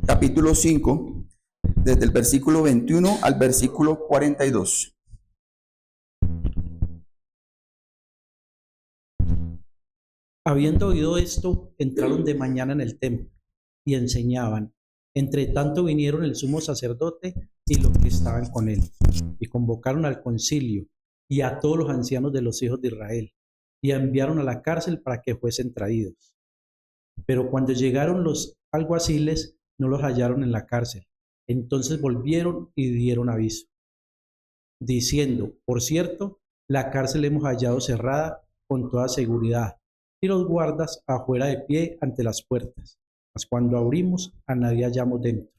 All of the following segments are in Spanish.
capítulo 5, desde el versículo 21 al versículo 42. Habiendo oído esto, entraron de mañana en el templo y enseñaban. Entre tanto vinieron el sumo sacerdote y los que estaban con él, y convocaron al concilio y a todos los ancianos de los hijos de Israel, y enviaron a la cárcel para que fuesen traídos. Pero cuando llegaron los alguaciles, no los hallaron en la cárcel. Entonces volvieron y dieron aviso, diciendo: por cierto, la cárcel hemos hallado cerrada con toda seguridad, y los guardas afuera de pie ante las puertas. Mas cuando abrimos, a nadie hallamos dentro.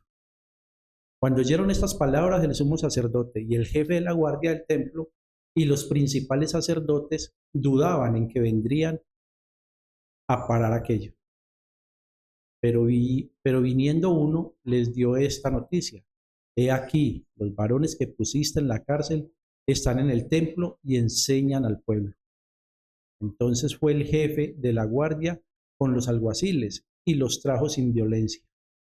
Cuando oyeron estas palabras del sumo sacerdote y el jefe de la guardia del templo y los principales sacerdotes, dudaban en que vendrían a parar aquello. Pero viniendo uno, les dio esta noticia: he aquí, los varones que pusiste en la cárcel están en el templo y enseñan al pueblo. Entonces fue el jefe de la guardia con los alguaciles y los trajo sin violencia,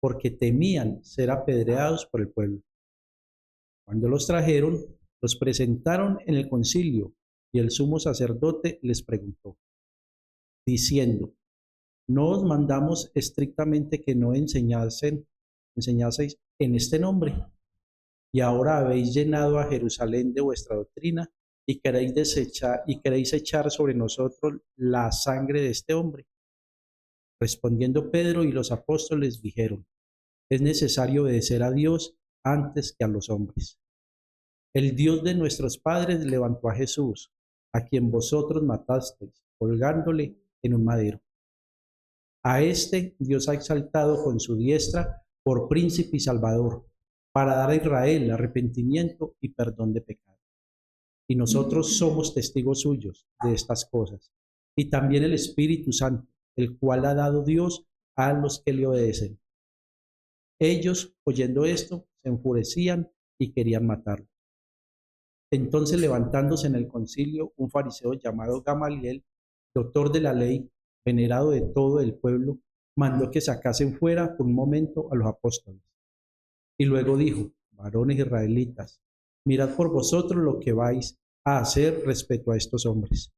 porque temían ser apedreados por el pueblo. Cuando los trajeron, los presentaron en el concilio, y el sumo sacerdote les preguntó, diciendo: ¿no os mandamos estrictamente que no enseñaseis en este nombre? Y ahora habéis llenado a Jerusalén de vuestra doctrina y queréis echar sobre nosotros la sangre de este hombre. Respondiendo Pedro y los apóstoles dijeron: es necesario obedecer a Dios antes que a los hombres. El Dios de nuestros padres levantó a Jesús, a quien vosotros matasteis, colgándole en un madero. A este Dios ha exaltado con su diestra por príncipe y salvador, para dar a Israel arrepentimiento y perdón de pecados. Y nosotros somos testigos suyos de estas cosas, y también el Espíritu Santo, el cual ha dado Dios a los que le obedecen. Ellos, oyendo esto, se enfurecían y querían matarlo. Entonces, levantándose en el concilio, un fariseo llamado Gamaliel, doctor de la ley, venerado de todo el pueblo, mandó que sacasen fuera por un momento a los apóstoles. Y luego dijo: varones israelitas, mirad por vosotros lo que vais a hacer respecto a estos hombres.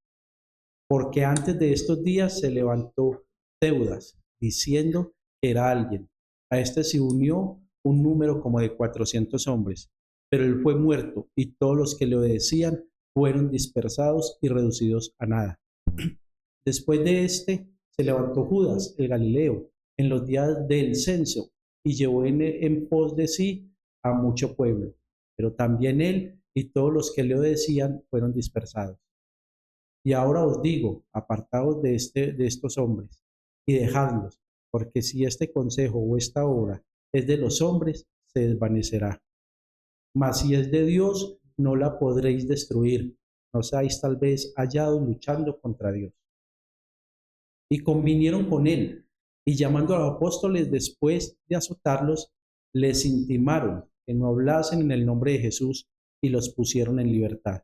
Porque antes de estos días se levantó Teudas, diciendo que era alguien. A este se unió un número como de 400 hombres, pero él fue muerto, y todos los que le obedecían fueron dispersados y reducidos a nada. Después de este se levantó Judas el Galileo en los días del censo, y llevó en pos de sí a mucho pueblo, pero también él y todos los que le obedecían fueron dispersados. Y ahora os digo: apartaos de estos hombres y dejadlos, porque si este consejo o esta obra es de los hombres, se desvanecerá. Mas si es de Dios, no la podréis destruir. No seáis tal vez hallados luchando contra Dios. Y convinieron con él, y llamando a los apóstoles después de azotarlos, les intimaron que no hablasen en el nombre de Jesús, y los pusieron en libertad.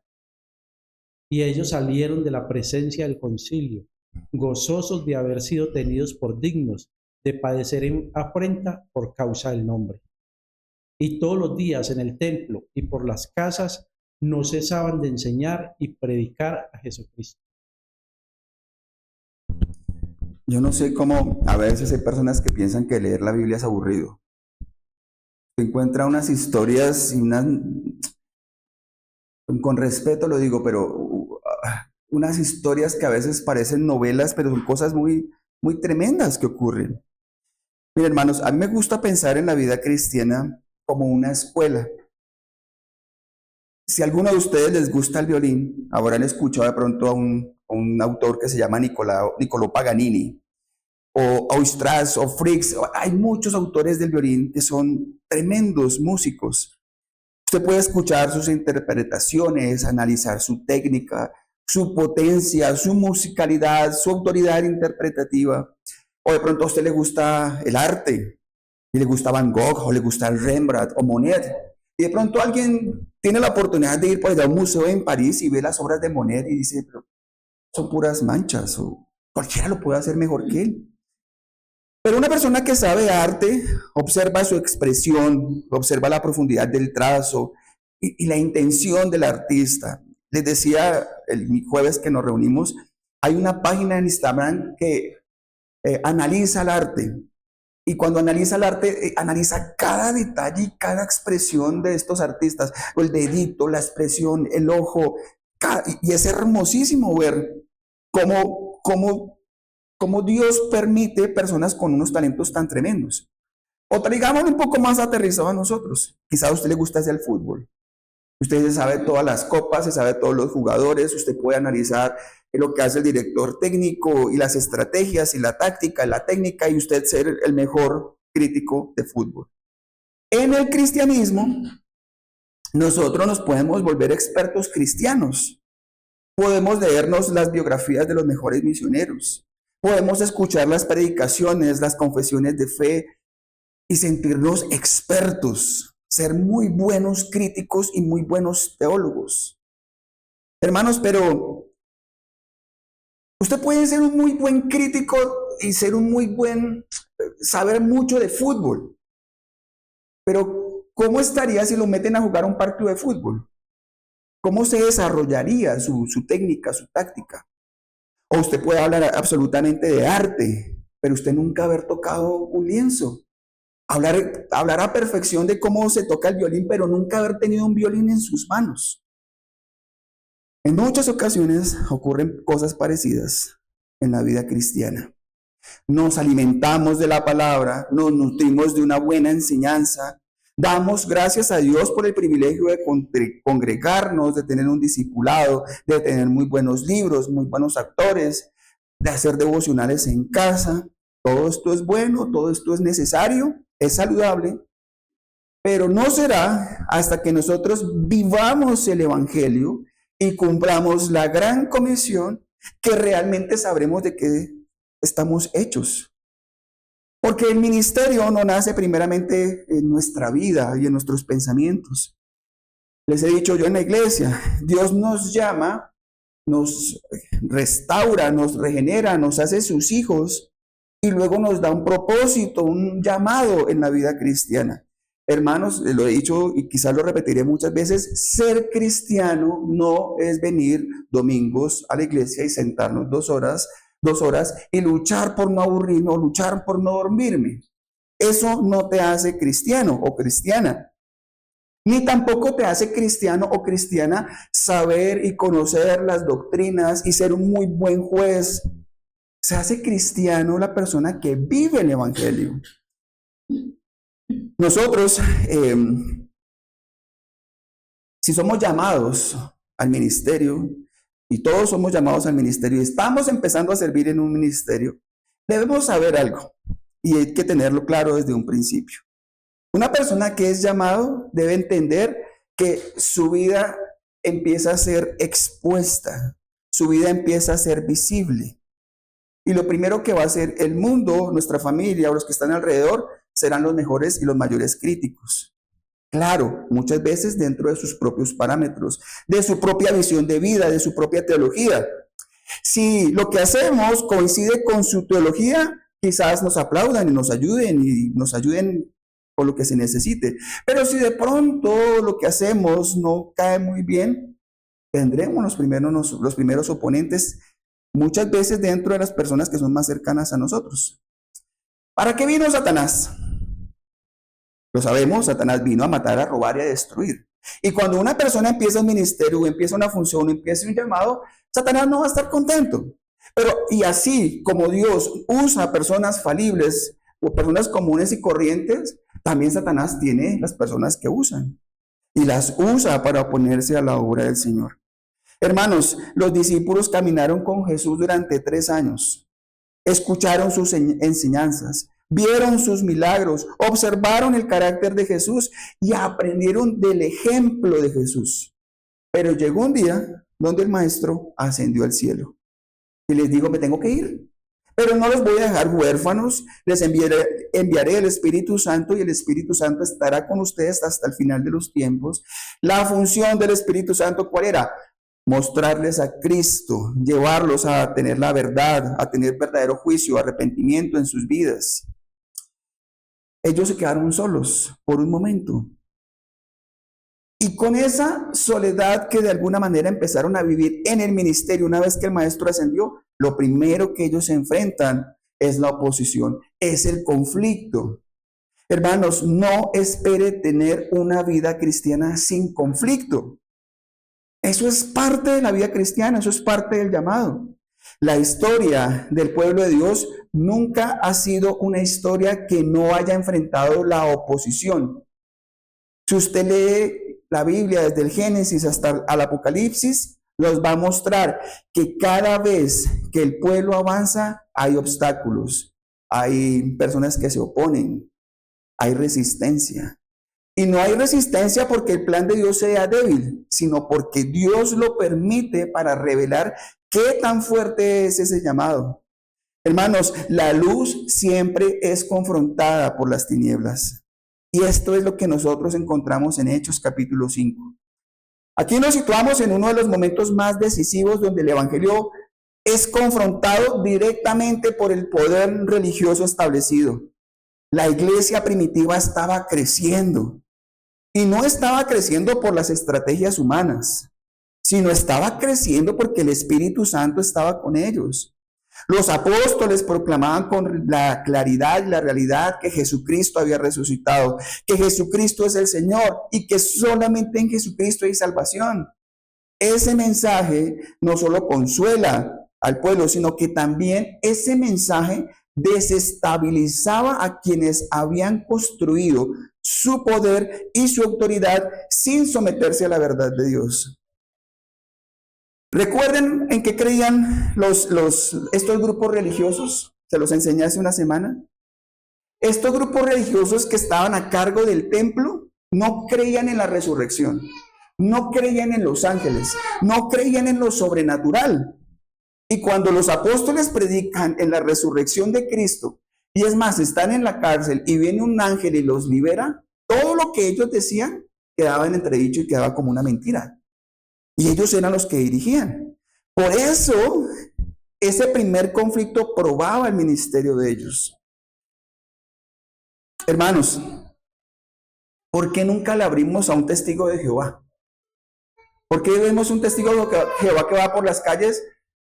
Y ellos salieron de la presencia del concilio, gozosos de haber sido tenidos por dignos de padecer en afrenta por causa del nombre. Y todos los días en el templo y por las casas no cesaban de enseñar y predicar a Jesucristo. Yo no sé cómo a veces hay personas que piensan que leer la Biblia es aburrido. Se encuentra unas historias y con respeto lo digo, pero unas historias que a veces parecen novelas, pero son cosas muy, muy tremendas que ocurren. Miren, hermanos, a mí me gusta pensar en la vida cristiana como una escuela. Si a alguno de ustedes les gusta el violín, habrán escuchado de pronto a un autor que se llama Niccolò Paganini, o Strauss, o Fricks. Hay muchos autores del violín que son tremendos músicos. Usted puede escuchar sus interpretaciones, analizar su técnica, su potencia, su musicalidad, su autoridad interpretativa. O de pronto a usted le gusta el arte, y le gusta Van Gogh, o le gusta Rembrandt, o Monet. Y de pronto alguien tiene la oportunidad de ir por allá a un museo en París y ve las obras de Monet y dice: pero son puras manchas, o cualquiera lo puede hacer mejor que él. Pero una persona que sabe arte observa su expresión, observa la profundidad del trazo y la intención del artista. Les decía el jueves que nos reunimos, hay una página en Instagram que analiza el arte. Y cuando analiza el arte, analiza cada detalle y cada expresión de estos artistas, el dedito, la expresión, el ojo, y es hermosísimo ver cómo Dios permite personas con unos talentos tan tremendos. O digamos un poco más aterrizado a nosotros. Quizá a usted le gusta hacer el fútbol. Usted se sabe todas las copas, se sabe todos los jugadores, usted puede analizar lo que hace el director técnico y las estrategias y la táctica, la técnica, y usted ser el mejor crítico de fútbol. En el cristianismo, nosotros nos podemos volver expertos cristianos. Podemos leernos las biografías de los mejores misioneros. Podemos escuchar las predicaciones, las confesiones de fe y sentirnos expertos, ser muy buenos críticos y muy buenos teólogos. Hermanos, pero usted puede ser un muy buen crítico y ser saber mucho de fútbol. Pero ¿cómo estaría si lo meten a jugar un partido de fútbol? ¿Cómo se desarrollaría su técnica, su táctica? O usted puede hablar absolutamente de arte, pero usted nunca haber tocado un lienzo. Hablar a perfección de cómo se toca el violín, pero nunca haber tenido un violín en sus manos. En muchas ocasiones ocurren cosas parecidas en la vida cristiana. Nos alimentamos de la palabra, nos nutrimos de una buena enseñanza, damos gracias a Dios por el privilegio de congregarnos, de tener un discipulado, de tener muy buenos libros, muy buenos actores, de hacer devocionales en casa. Todo esto es bueno, todo esto es necesario, es saludable, pero no será hasta que nosotros vivamos el Evangelio y cumplamos la gran comisión que realmente sabremos de qué estamos hechos. Porque el ministerio no nace primeramente en nuestra vida y en nuestros pensamientos. Les he dicho yo en la iglesia, Dios nos llama, nos restaura, nos regenera, nos hace sus hijos y luego nos da un propósito, un llamado en la vida cristiana. Hermanos, lo he dicho y quizás lo repetiré muchas veces, ser cristiano no es venir domingos a la iglesia y sentarnos 2 horas y luchar por no aburrirme o luchar por no dormirme. Eso no te hace cristiano o cristiana. Ni tampoco te hace cristiano o cristiana saber y conocer las doctrinas y ser un muy buen juez. Se hace cristiano la persona que vive el Evangelio. Nosotros, si somos llamados al ministerio, y todos somos llamados al ministerio y estamos empezando a servir en un ministerio, debemos saber algo y hay que tenerlo claro desde un principio. Una persona que es llamado debe entender que su vida empieza a ser expuesta, su vida empieza a ser visible. Y lo primero que va a hacer el mundo, nuestra familia o los que están alrededor, serán los mejores y los mayores críticos. Claro, muchas veces dentro de sus propios parámetros, de su propia visión de vida, de su propia teología. Si lo que hacemos coincide con su teología, quizás nos aplaudan y nos ayuden con lo que se necesite. Pero si de pronto lo que hacemos no cae muy bien, tendremos los primeros oponentes, muchas veces dentro de las personas que son más cercanas a nosotros. ¿Para qué vino Satanás? Lo sabemos, Satanás vino a matar, a robar y a destruir. Y cuando una persona empieza un ministerio, empieza una función, empieza un llamado, Satanás no va a estar contento. Pero y así como Dios usa personas falibles o personas comunes y corrientes, también Satanás tiene las personas que usan y las usa para oponerse a la obra del Señor. Hermanos, los discípulos caminaron con Jesús durante 3 años, escucharon sus enseñanzas, vieron sus milagros, observaron el carácter de Jesús y aprendieron del ejemplo de Jesús. Pero llegó un día donde el maestro ascendió al cielo y les dijo, me tengo que ir, pero no los voy a dejar huérfanos, les enviaré el Espíritu Santo y el Espíritu Santo estará con ustedes hasta el final de los tiempos. La función del Espíritu Santo, ¿cuál era? mostrarles a Cristo, llevarlos a tener la verdad, a tener verdadero juicio, arrepentimiento en sus vidas. Ellos se quedaron solos por un momento. Y con esa soledad que de alguna manera empezaron a vivir en el ministerio, una vez que el maestro ascendió, lo primero que ellos se enfrentan es la oposición, es el conflicto. Hermanos, no espere tener una vida cristiana sin conflicto. Eso es parte de la vida cristiana, eso es parte del llamado. La historia del pueblo de Dios nunca ha sido una historia que no haya enfrentado la oposición. Si usted lee la Biblia desde el Génesis hasta el Apocalipsis, nos va a mostrar que cada vez que el pueblo avanza, hay obstáculos, hay personas que se oponen, hay resistencia. Y no hay resistencia porque el plan de Dios sea débil, sino porque Dios lo permite para revelar qué tan fuerte es ese llamado. Hermanos, la luz siempre es confrontada por las tinieblas. Y esto es lo que nosotros encontramos en Hechos capítulo 5. Aquí nos situamos en uno de los momentos más decisivos donde el evangelio es confrontado directamente por el poder religioso establecido. La iglesia primitiva estaba creciendo. Y no estaba creciendo por las estrategias humanas, sino estaba creciendo porque el Espíritu Santo estaba con ellos. Los apóstoles proclamaban con la claridad y la realidad que Jesucristo había resucitado, que Jesucristo es el Señor y que solamente en Jesucristo hay salvación. Ese mensaje no solo consuela al pueblo, sino que también ese mensaje desestabilizaba a quienes habían construido su poder y su autoridad sin someterse a la verdad de Dios. ¿Recuerden en qué creían estos grupos religiosos? Se los enseñé hace una semana. Estos grupos religiosos que estaban a cargo del templo no creían en la resurrección, no creían en los ángeles, no creían en lo sobrenatural. Y cuando los apóstoles predican en la resurrección de Cristo, y es más, están en la cárcel y viene un ángel y los libera, todo lo que ellos decían quedaba en entredicho y quedaba como una mentira. Y ellos eran los que dirigían. Por eso, ese primer conflicto probaba el ministerio de ellos. Hermanos, ¿por qué nunca le abrimos a un testigo de Jehová? ¿Por qué vemos un testigo de Jehová que va por las calles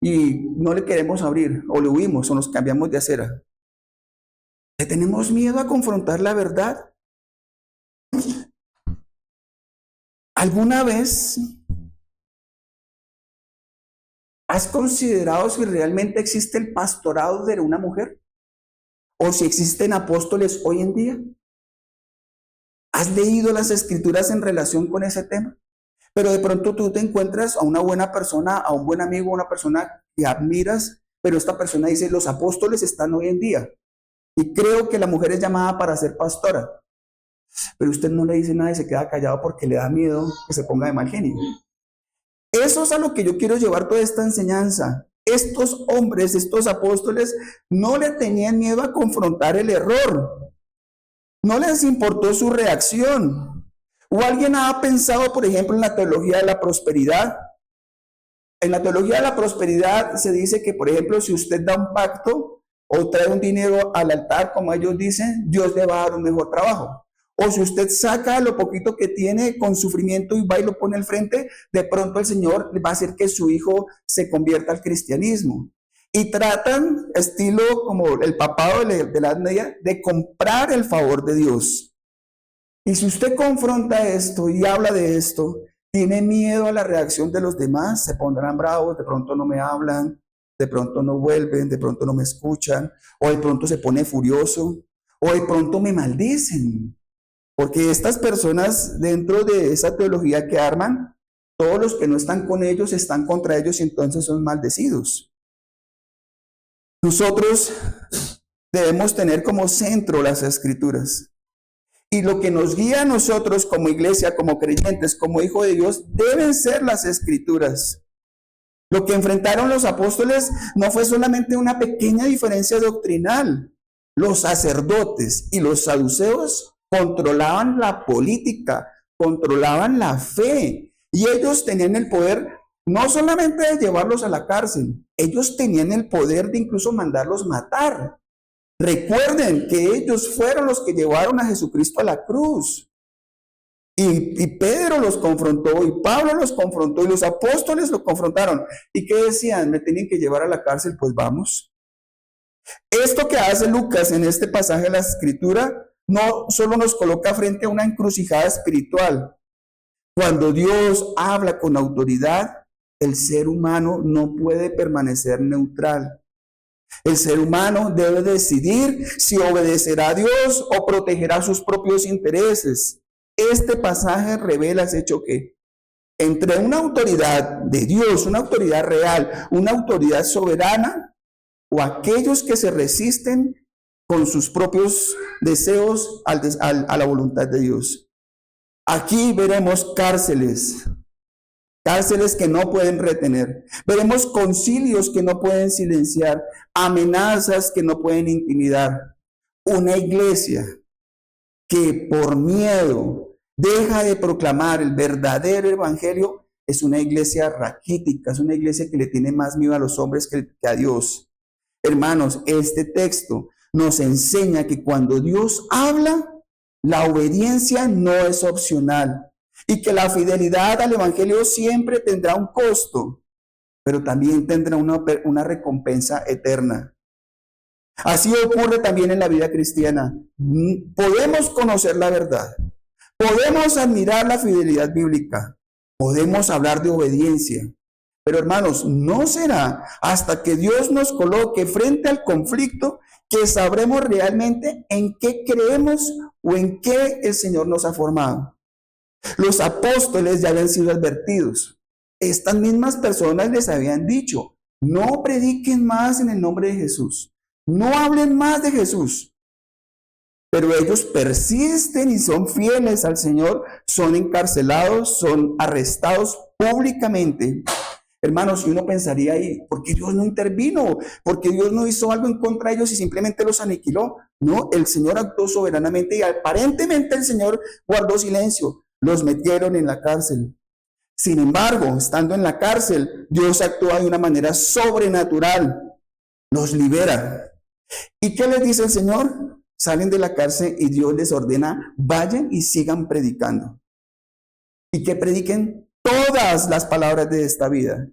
y no le queremos abrir, o le huimos, o nos cambiamos de acera? ¿Le tenemos miedo a confrontar la verdad? ¿Alguna vez has considerado si realmente existe el pastorado de una mujer? ¿O si existen apóstoles hoy en día? ¿Has leído las escrituras en relación con ese tema? Pero de pronto tú te encuentras a una buena persona, a un buen amigo, a una persona que admiras, pero esta persona dice, los apóstoles están hoy en día. Y creo que la mujer es llamada para ser pastora. Pero usted no le dice nada y se queda callado porque le da miedo que se ponga de mal genio. Eso es a lo que yo quiero llevar toda esta enseñanza. Estos hombres, estos apóstoles, no le tenían miedo a confrontar el error. No les importó su reacción. ¿O alguien ha pensado, por ejemplo, en la teología de la prosperidad? En la teología de la prosperidad se dice que, por ejemplo, si usted da un pacto o trae un dinero al altar, como ellos dicen, Dios le va a dar un mejor trabajo. O si usted saca lo poquito que tiene con sufrimiento y va y lo pone al frente, de pronto el Señor va a hacer que su hijo se convierta al cristianismo. Y tratan, estilo como el papado de la Edad Media, de comprar el favor de Dios. Y si usted confronta esto y habla de esto, tiene miedo a la reacción de los demás, se pondrán bravos, de pronto no me hablan, de pronto no vuelven, de pronto no me escuchan, o de pronto se pone furioso, o de pronto me maldicen. Porque estas personas dentro de esa teología que arman, todos los que no están con ellos están contra ellos y entonces son maldecidos. Nosotros debemos tener como centro las escrituras. Y lo que nos guía a nosotros como iglesia, como creyentes, como hijos de Dios, deben ser las escrituras. Lo que enfrentaron los apóstoles no fue solamente una pequeña diferencia doctrinal. Los sacerdotes y los saduceos controlaban la política, controlaban la fe. Y ellos tenían el poder no solamente de llevarlos a la cárcel, ellos tenían el poder de incluso mandarlos matar. Recuerden que ellos fueron los que llevaron a Jesucristo a la cruz. Y Pedro los confrontó, y Pablo los confrontó, y los apóstoles los confrontaron. ¿Y qué decían? ¿Me tenían que llevar a la cárcel? Pues vamos. Esto que hace Lucas en este pasaje de la Escritura no solo nos coloca frente a una encrucijada espiritual. Cuando Dios habla con autoridad, el ser humano no puede permanecer neutral. El ser humano debe decidir si obedecerá a Dios o protegerá sus propios intereses. Este pasaje revela ese choque entre una autoridad de Dios, una autoridad real, una autoridad soberana, o aquellos que se resisten con sus propios deseos a la voluntad de Dios. Aquí veremos cárceles que no pueden retener. Veremos concilios que no pueden silenciar, amenazas que no pueden intimidar. Una iglesia que por miedo deja de proclamar el verdadero evangelio es una iglesia raquítica, es una iglesia que le tiene más miedo a los hombres que a Dios. Hermanos, este texto nos enseña que cuando Dios habla, la obediencia no es opcional y que la fidelidad al evangelio siempre tendrá un costo, pero también tendrá una recompensa eterna. Así ocurre también en la vida cristiana. Podemos conocer la verdad, podemos admirar la fidelidad bíblica, podemos hablar de obediencia, pero hermanos, no será hasta que Dios nos coloque frente al conflicto que sabremos realmente en qué creemos o en qué el Señor nos ha formado. Los apóstoles ya habían sido advertidos. Estas mismas personas les habían dicho, no prediquen más en el nombre de Jesús, no hablen más de Jesús. Pero ellos persisten y son fieles al Señor, son encarcelados, son arrestados públicamente. Hermanos, y uno pensaría ahí, ¿por qué Dios no intervino? ¿Por qué Dios no hizo algo en contra de ellos y simplemente los aniquiló? No, el Señor actuó soberanamente y aparentemente el Señor guardó silencio. Los metieron en la cárcel. Sin embargo, estando en la cárcel, Dios actúa de una manera sobrenatural. Los libera. ¿Y qué les dice el Señor? Salen de la cárcel y Dios les ordena, vayan y sigan predicando. ¿Y que prediquen? Todas las palabras de esta vida.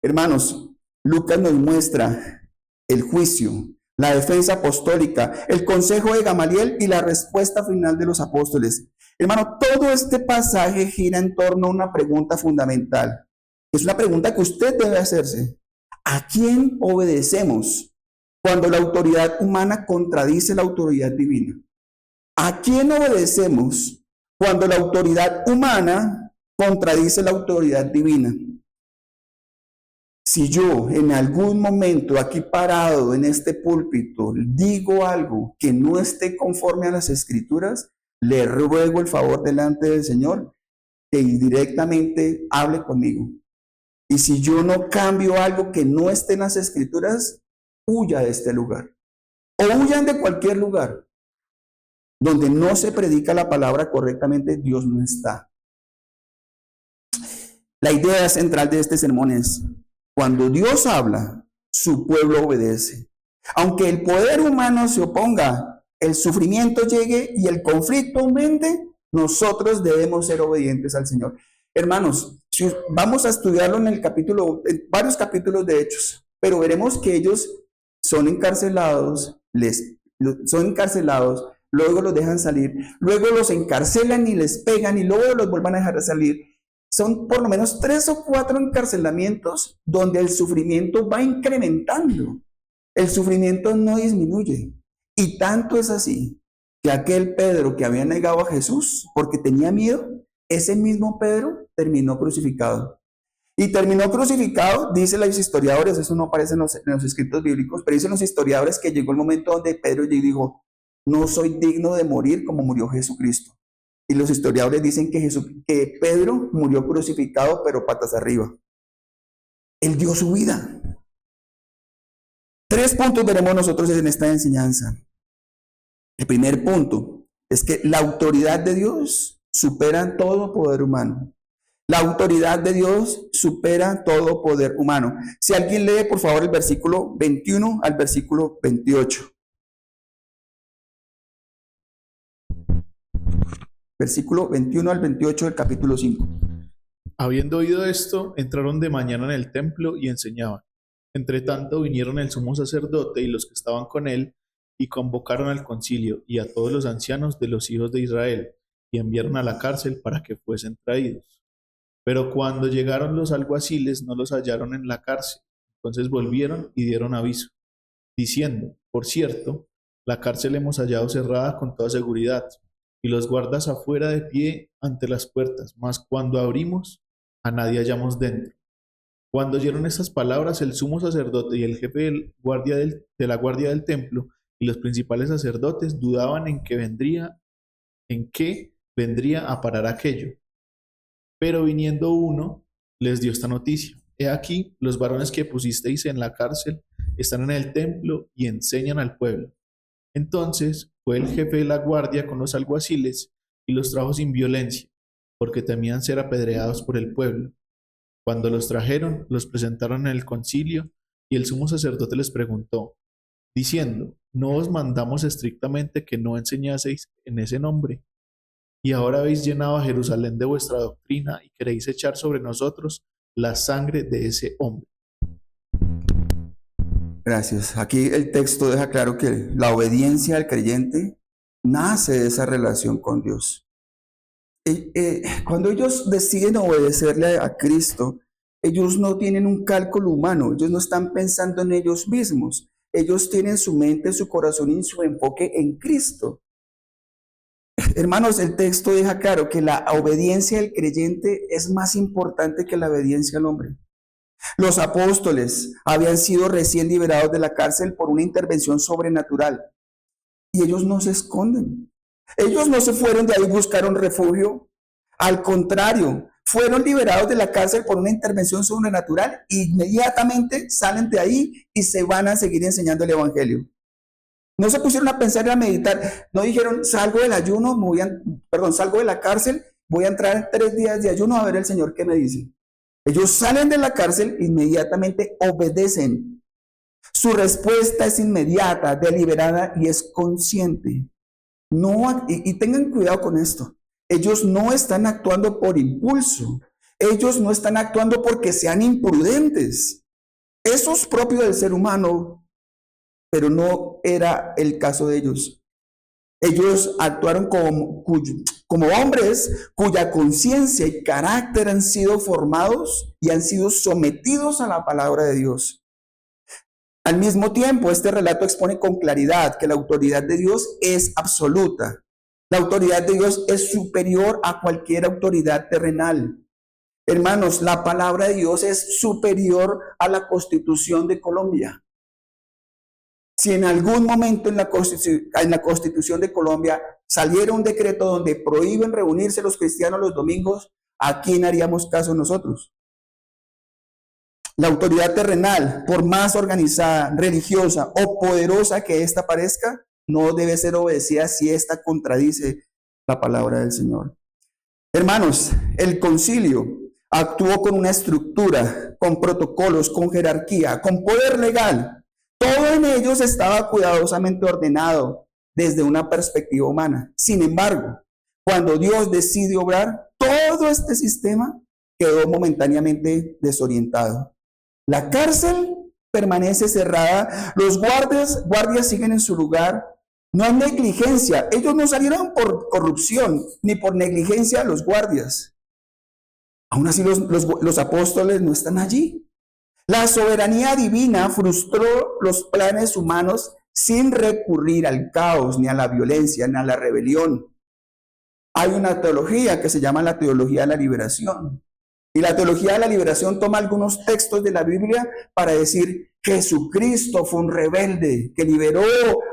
Hermanos, Lucas nos muestra el juicio, la defensa apostólica, el consejo de Gamaliel y la respuesta final de los apóstoles. Hermano, todo este pasaje gira en torno a una pregunta fundamental. Es una pregunta que usted debe hacerse. ¿A quién obedecemos cuando la autoridad humana contradice la autoridad divina? ¿A quién obedecemos cuando la autoridad humana contradice la autoridad divina? Si yo en algún momento aquí parado en este púlpito digo algo que no esté conforme a las Escrituras, le ruego el favor delante del Señor que directamente hable conmigo. Y si yo no cambio algo que no esté en las Escrituras, huya de este lugar. O huyan de cualquier lugar donde no se predica la palabra correctamente. Dios no está. La idea central de este sermón es, cuando Dios habla, su pueblo obedece. Aunque el poder humano se oponga, el sufrimiento llegue y el conflicto aumente, nosotros debemos ser obedientes al Señor. Hermanos, si vamos a estudiarlo en varios capítulos de Hechos, pero veremos que ellos son encarcelados, luego los dejan salir, luego los encarcelan y les pegan y luego los vuelvan a dejar salir. Son por lo menos 3 o 4 encarcelamientos donde el sufrimiento va incrementando. El sufrimiento no disminuye. Y tanto es así que aquel Pedro que había negado a Jesús porque tenía miedo, ese mismo Pedro terminó crucificado. Y terminó crucificado, dicen los historiadores, eso no aparece en los escritos bíblicos, pero dicen los historiadores que llegó el momento donde Pedro dijo, no soy digno de morir como murió Jesucristo. Y los historiadores dicen que Pedro murió crucificado, pero patas arriba. Él dio su vida. 3 puntos veremos nosotros en esta enseñanza. El primer punto es que la autoridad de Dios supera todo poder humano. La autoridad de Dios supera todo poder humano. Si alguien lee, por favor, el versículo 21 al versículo 28. Versículo 21 al 28 del capítulo 5. Habiendo oído esto, entraron de mañana en el templo y enseñaban. Entre tanto vinieron el sumo sacerdote y los que estaban con él, y convocaron al concilio y a todos los ancianos de los hijos de Israel, y enviaron a la cárcel para que fuesen traídos. Pero cuando llegaron los alguaciles no los hallaron en la cárcel. Entonces volvieron y dieron aviso, diciendo, por cierto, la cárcel hemos hallado cerrada con toda seguridad, y los guardas afuera de pie ante las puertas, mas cuando abrimos, a nadie hallamos dentro. Cuando oyeron estas palabras, el sumo sacerdote y el jefe de la guardia del templo y los principales sacerdotes dudaban en qué vendría a parar aquello. Pero viniendo uno, les dio esta noticia: He aquí, los varones que pusisteis en la cárcel están en el templo y enseñan al pueblo. Entonces fue el jefe de la guardia con los alguaciles y los trajo sin violencia, porque temían ser apedreados por el pueblo. Cuando los trajeron, los presentaron en el concilio, y el sumo sacerdote les preguntó, diciendo, ¿no os mandamos estrictamente que no enseñaseis en ese nombre? Y ahora habéis llenado a Jerusalén de vuestra doctrina y queréis echar sobre nosotros la sangre de ese hombre. Gracias. Aquí el texto deja claro que la obediencia al creyente nace de esa relación con Dios. Cuando ellos deciden obedecerle a Cristo, ellos no tienen un cálculo humano, ellos no están pensando en ellos mismos, ellos tienen su mente, su corazón y su enfoque en Cristo. Hermanos, el texto deja claro que la obediencia del creyente es más importante que la obediencia al hombre. Los apóstoles habían sido recién liberados de la cárcel por una intervención sobrenatural y ellos no se esconden. Ellos no se fueron de ahí y buscaron refugio. Al contrario, fueron liberados de la cárcel por una intervención sobrenatural e inmediatamente salen de ahí y se van a seguir enseñando el evangelio. No se pusieron a pensar y a meditar. No dijeron, salgo del ayuno, salgo de la cárcel, voy a entrar en 3 días de ayuno a ver el Señor qué me dice. Ellos salen de la cárcel, inmediatamente obedecen. Su respuesta es inmediata, deliberada y es consciente. Y tengan cuidado con esto. Ellos no están actuando por impulso. Ellos no están actuando porque sean imprudentes. Eso es propio del ser humano, pero no era el caso de ellos. Ellos actuaron como hombres cuya conciencia y carácter han sido formados y han sido sometidos a la palabra de Dios. Al mismo tiempo, este relato expone con claridad que la autoridad de Dios es absoluta. La autoridad de Dios es superior a cualquier autoridad terrenal. Hermanos, la palabra de Dios es superior a la Constitución de Colombia. Si en algún momento en la Constitución de Colombia saliera un decreto donde prohíben reunirse los cristianos los domingos, ¿a quién haríamos caso nosotros? La autoridad terrenal, por más organizada, religiosa o poderosa que ésta parezca, no debe ser obedecida si ésta contradice la palabra del Señor. Hermanos, el concilio actuó con una estructura, con protocolos, con jerarquía, con poder legal. Todo en ellos estaba cuidadosamente ordenado desde una perspectiva humana. Sin embargo, cuando Dios decide obrar, todo este sistema quedó momentáneamente desorientado. La cárcel permanece cerrada, los guardias siguen en su lugar. No hay negligencia. Ellos no salieron por corrupción ni por negligencia los guardias. Aún así los apóstoles no están allí. La soberanía divina frustró los planes humanos sin recurrir al caos, ni a la violencia, ni a la rebelión. Hay una teología que se llama la teología de la liberación. Y la teología de la liberación toma algunos textos de la Biblia para decir Jesucristo fue un rebelde que liberó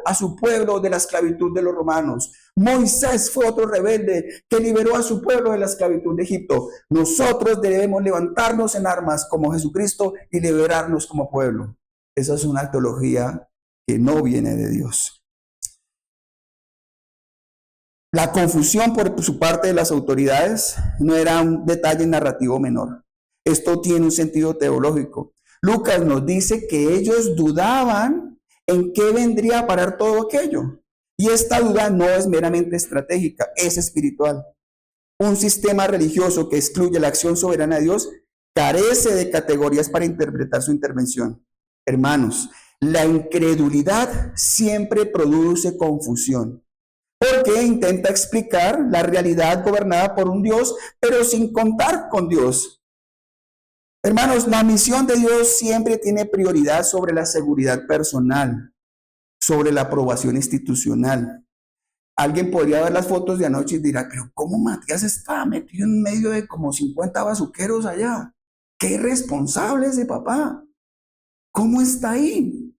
a su pueblo de la esclavitud de los romanos. Moisés fue otro rebelde que liberó a su pueblo de la esclavitud de Egipto. Nosotros debemos levantarnos en armas como Jesucristo y liberarnos como pueblo. Esa es una teología que no viene de Dios. La confusión por su parte de las autoridades no era un detalle narrativo menor. Esto tiene un sentido teológico. Lucas nos dice que ellos dudaban en qué vendría a parar todo aquello. Y esta duda no es meramente estratégica, es espiritual. Un sistema religioso que excluye la acción soberana de Dios carece de categorías para interpretar su intervención. Hermanos, la incredulidad siempre produce confusión, porque intenta explicar la realidad gobernada por un Dios, pero sin contar con Dios. Hermanos, la misión de Dios siempre tiene prioridad sobre la seguridad personal, sobre la aprobación institucional. Alguien podría ver las fotos de anoche y dirá, pero ¿cómo Matías está metido en medio de como 50 bazuqueros allá? ¡Qué irresponsable ese papá! ¿Cómo está ahí?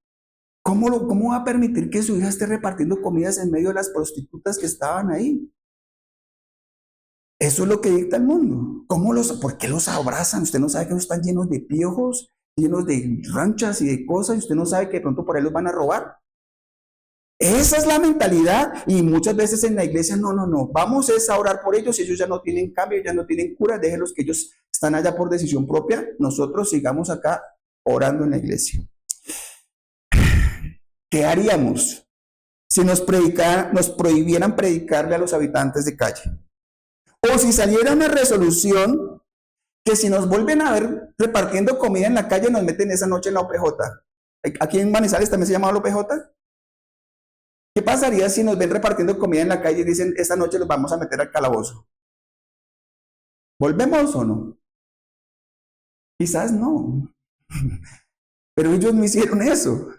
¿Cómo va a permitir que su hija esté repartiendo comidas en medio de las prostitutas que estaban ahí? Eso es lo que dicta el mundo. ¿Por qué los abrazan? Usted no sabe que están llenos de piojos, llenos de ranchas y de cosas, y usted no sabe que de pronto por ahí los van a robar. Esa es la mentalidad, y muchas veces en la iglesia, no, vamos a orar por ellos, ellos ya no tienen cambio, ya no tienen cura, déjenlos que ellos están allá por decisión propia, nosotros sigamos acá orando en la iglesia. ¿Qué haríamos si nos prohibieran predicarle a los habitantes de calle? O si saliera una resolución que si nos vuelven a ver repartiendo comida en la calle, nos meten esa noche en la OPJ. Aquí en Manizales también se llama la OPJ. ¿Qué pasaría si nos ven repartiendo comida en la calle y dicen, esta noche los vamos a meter al calabozo? ¿Volvemos o no? Quizás no. Pero ellos no hicieron eso.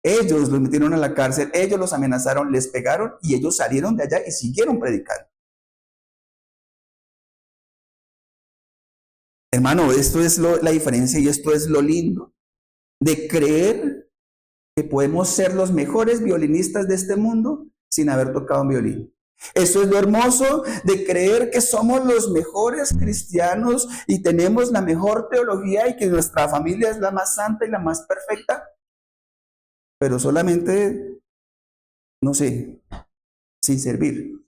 Ellos los metieron a la cárcel, ellos los amenazaron, les pegaron y ellos salieron de allá y siguieron predicando. Hermano, esto es la diferencia y esto es lo lindo de creer que podemos ser los mejores violinistas de este mundo sin haber tocado un violín. Eso es lo hermoso de creer que somos los mejores cristianos y tenemos la mejor teología y que nuestra familia es la más santa y la más perfecta, pero solamente, no sé, sin servir.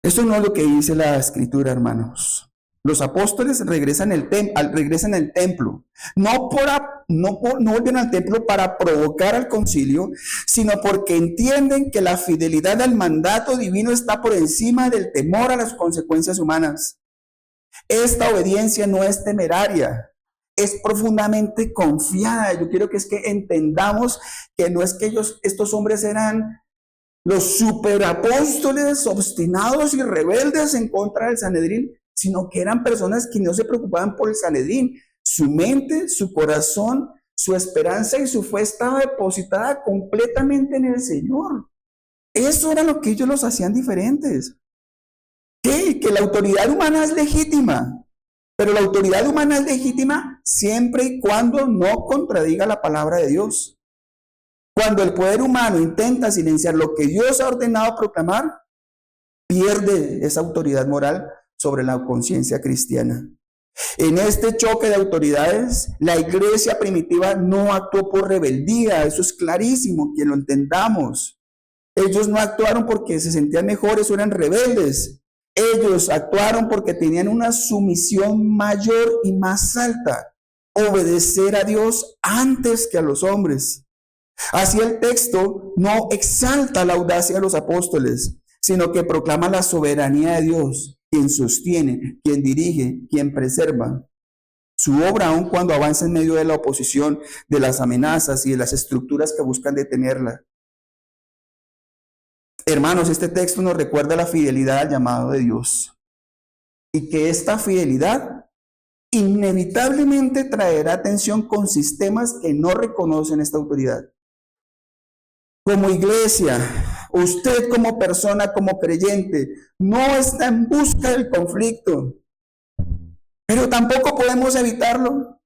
Eso no es lo que dice la Escritura, hermanos. Los apóstoles regresan al templo, no vuelven al templo para provocar al concilio, sino porque entienden que la fidelidad al mandato divino está por encima del temor a las consecuencias humanas. Esta obediencia no es temeraria, es profundamente confiada. Yo quiero que entendamos que no es que estos hombres eran los superapóstoles obstinados y rebeldes en contra del Sanedrín, sino que eran personas que no se preocupaban por el Sanedrín. Su mente, su corazón, su esperanza y su fe estaba depositada completamente en el Señor. Eso era lo que ellos los hacían diferentes. Que la autoridad humana es legítima, pero la autoridad humana es legítima siempre y cuando no contradiga la palabra de Dios. Cuando el poder humano intenta silenciar lo que Dios ha ordenado proclamar, pierde esa autoridad moral sobre la conciencia cristiana. En este choque de autoridades, la iglesia primitiva no actuó por rebeldía, eso es clarísimo, que lo entendamos. Ellos no actuaron porque se sentían mejores o eran rebeldes. Ellos actuaron porque tenían una sumisión mayor y más alta, obedecer a Dios antes que a los hombres. Así el texto no exalta la audacia de los apóstoles, sino que proclama la soberanía de Dios, quien sostiene, quien dirige, quien preserva. Su obra, aun cuando avanza en medio de la oposición, de las amenazas y de las estructuras que buscan detenerla. Hermanos, este texto nos recuerda la fidelidad al llamado de Dios y que esta fidelidad inevitablemente traerá tensión con sistemas que no reconocen esta autoridad. Como iglesia, usted como persona, como creyente, no está en busca del conflicto, pero tampoco podemos evitarlo.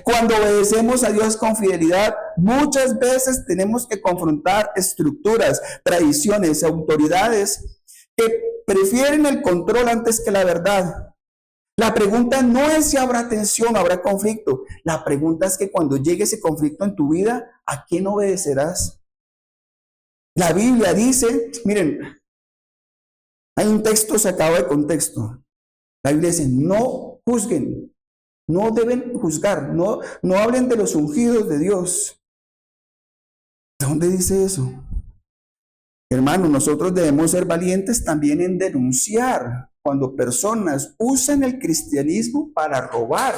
Cuando obedecemos a Dios con fidelidad, muchas veces tenemos que confrontar estructuras, tradiciones, autoridades que prefieren el control antes que la verdad. La pregunta no es si habrá tensión o habrá conflicto. La pregunta es que cuando llegue ese conflicto en tu vida, ¿a quién obedecerás? La Biblia dice, miren, hay un texto sacado de contexto. La Biblia dice, no juzguen, no deben juzgar, no hablen de los ungidos de Dios. ¿Dónde dice eso? Hermanos, nosotros debemos ser valientes también en denunciar cuando personas usan el cristianismo para robar.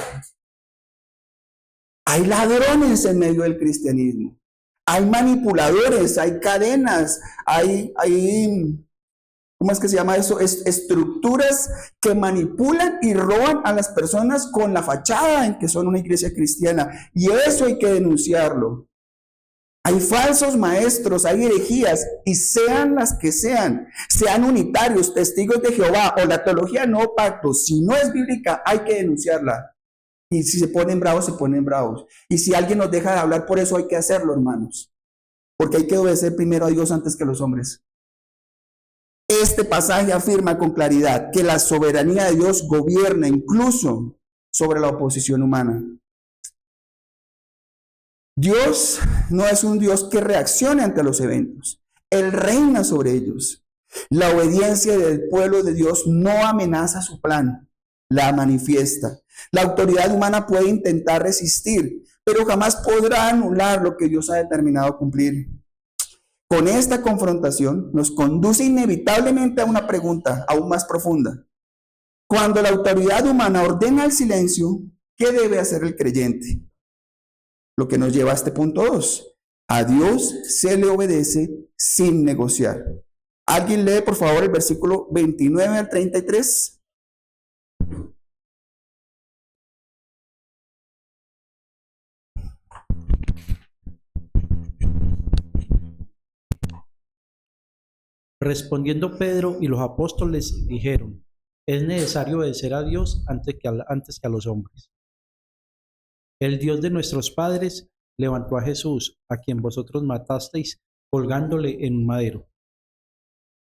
Hay ladrones en medio del cristianismo. Hay manipuladores, hay cadenas, hay ¿cómo es que se llama eso? Estructuras que manipulan y roban a las personas con la fachada en que son una iglesia cristiana. Y eso hay que denunciarlo. Hay falsos maestros, hay herejías, y sean las que sean unitarios, testigos de Jehová o la teología no pacto, si no es bíblica, hay que denunciarla. Y si se ponen bravos, se ponen bravos. Y si alguien nos deja de hablar por eso, hay que hacerlo, hermanos. Porque hay que obedecer primero a Dios antes que a los hombres. Este pasaje afirma con claridad que la soberanía de Dios gobierna incluso sobre la oposición humana. Dios no es un Dios que reaccione ante los eventos. Él reina sobre ellos. La obediencia del pueblo de Dios no amenaza su plan, la manifiesta. La autoridad humana puede intentar resistir, pero jamás podrá anular lo que Dios ha determinado cumplir. Con esta confrontación nos conduce inevitablemente a una pregunta aún más profunda. Cuando la autoridad humana ordena el silencio, ¿qué debe hacer el creyente? Lo que nos lleva a este punto 2. A Dios se le obedece sin negociar. ¿Alguien lee, por favor, el versículo 29 al 33? Respondiendo Pedro y los apóstoles dijeron: es necesario obedecer a Dios antes que a los hombres. El Dios de nuestros padres levantó a Jesús, a quien vosotros matasteis, colgándole en un madero.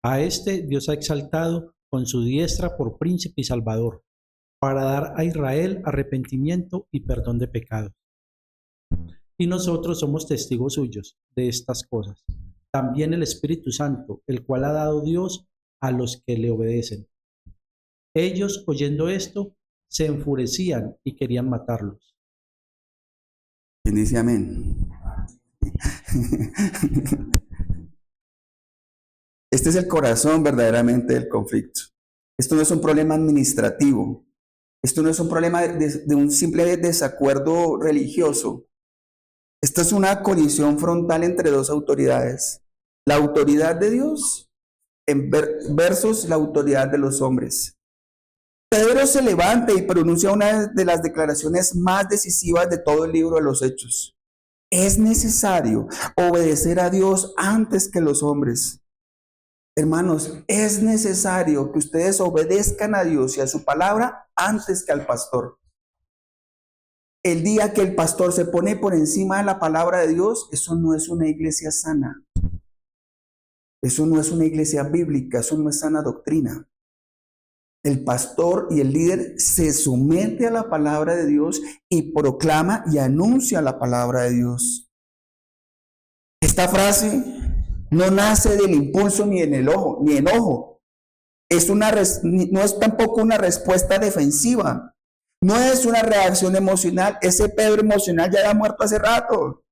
A este Dios ha exaltado con su diestra por príncipe y salvador, para dar a Israel arrepentimiento y perdón de pecados. Y nosotros somos testigos suyos de estas cosas. También el Espíritu Santo, el cual ha dado Dios a los que le obedecen. Ellos, oyendo esto, se enfurecían y querían matarlos. ¿Quién dice amén? Este es el corazón verdaderamente del conflicto. Esto no es un problema administrativo. Esto no es un problema de un simple desacuerdo religioso. Esta es una colisión frontal entre dos autoridades. La autoridad de Dios versus la autoridad de los hombres. Pedro se levanta y pronuncia una de las declaraciones más decisivas de todo el libro de los Hechos. Es necesario obedecer a Dios antes que los hombres. Hermanos, es necesario que ustedes obedezcan a Dios y a su palabra antes que al pastor. El día que el pastor se pone por encima de la palabra de Dios, eso no es una iglesia sana. Eso no es una iglesia bíblica, eso no es sana doctrina. El pastor y el líder se somete a la palabra de Dios y proclama y anuncia la palabra de Dios. Esta frase no nace del impulso ni enojo. No es tampoco una respuesta defensiva. No es una reacción emocional. Ese Pedro emocional ya ha muerto hace rato.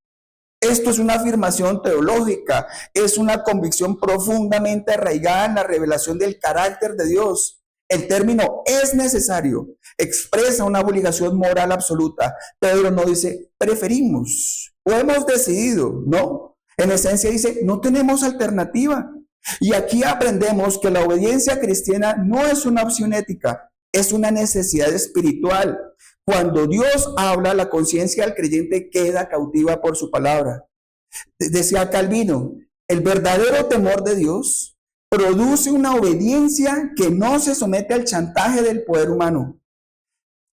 Esto es una afirmación teológica. Es una convicción profundamente arraigada en la revelación del carácter de Dios. El término es necesario expresa una obligación moral absoluta. Pedro no dice preferimos o hemos decidido, no. En esencia dice no tenemos alternativa. Y aquí aprendemos que la obediencia cristiana no es una opción ética, es una necesidad espiritual. Cuando Dios habla, la conciencia del creyente queda cautiva por su palabra. Decía Calvino, el verdadero temor de Dios produce una obediencia que no se somete al chantaje del poder humano.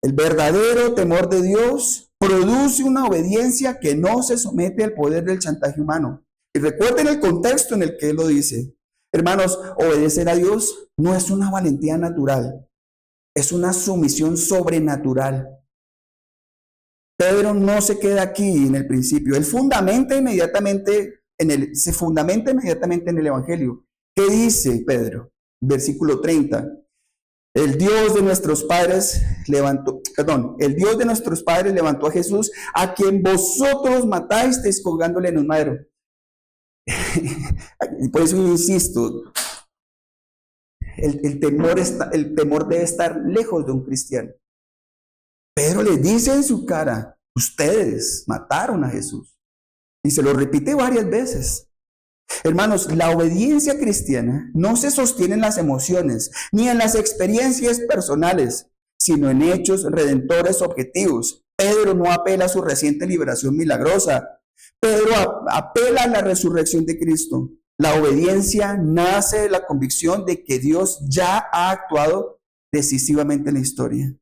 El verdadero temor de Dios produce una obediencia que no se somete al poder del chantaje humano. Y recuerden el contexto en el que él lo dice. Hermanos, obedecer a Dios no es una valentía natural, es una sumisión sobrenatural. Pedro no se queda aquí en el principio. Él fundamenta inmediatamente se fundamenta inmediatamente en el Evangelio. ¿Qué dice Pedro? Versículo 30. El Dios de nuestros padres levantó a Jesús, a quien vosotros matasteis colgándole en un madero. Por eso yo insisto, el temor debe estar lejos de un cristiano. Pedro le dice en su cara, ustedes mataron a Jesús. Y se lo repite varias veces. Hermanos, la obediencia cristiana no se sostiene en las emociones ni en las experiencias personales, sino en hechos redentores objetivos. Pedro no apela a su reciente liberación milagrosa. Pedro apela a la resurrección de Cristo. La obediencia nace de la convicción de que Dios ya ha actuado decisivamente en la historia.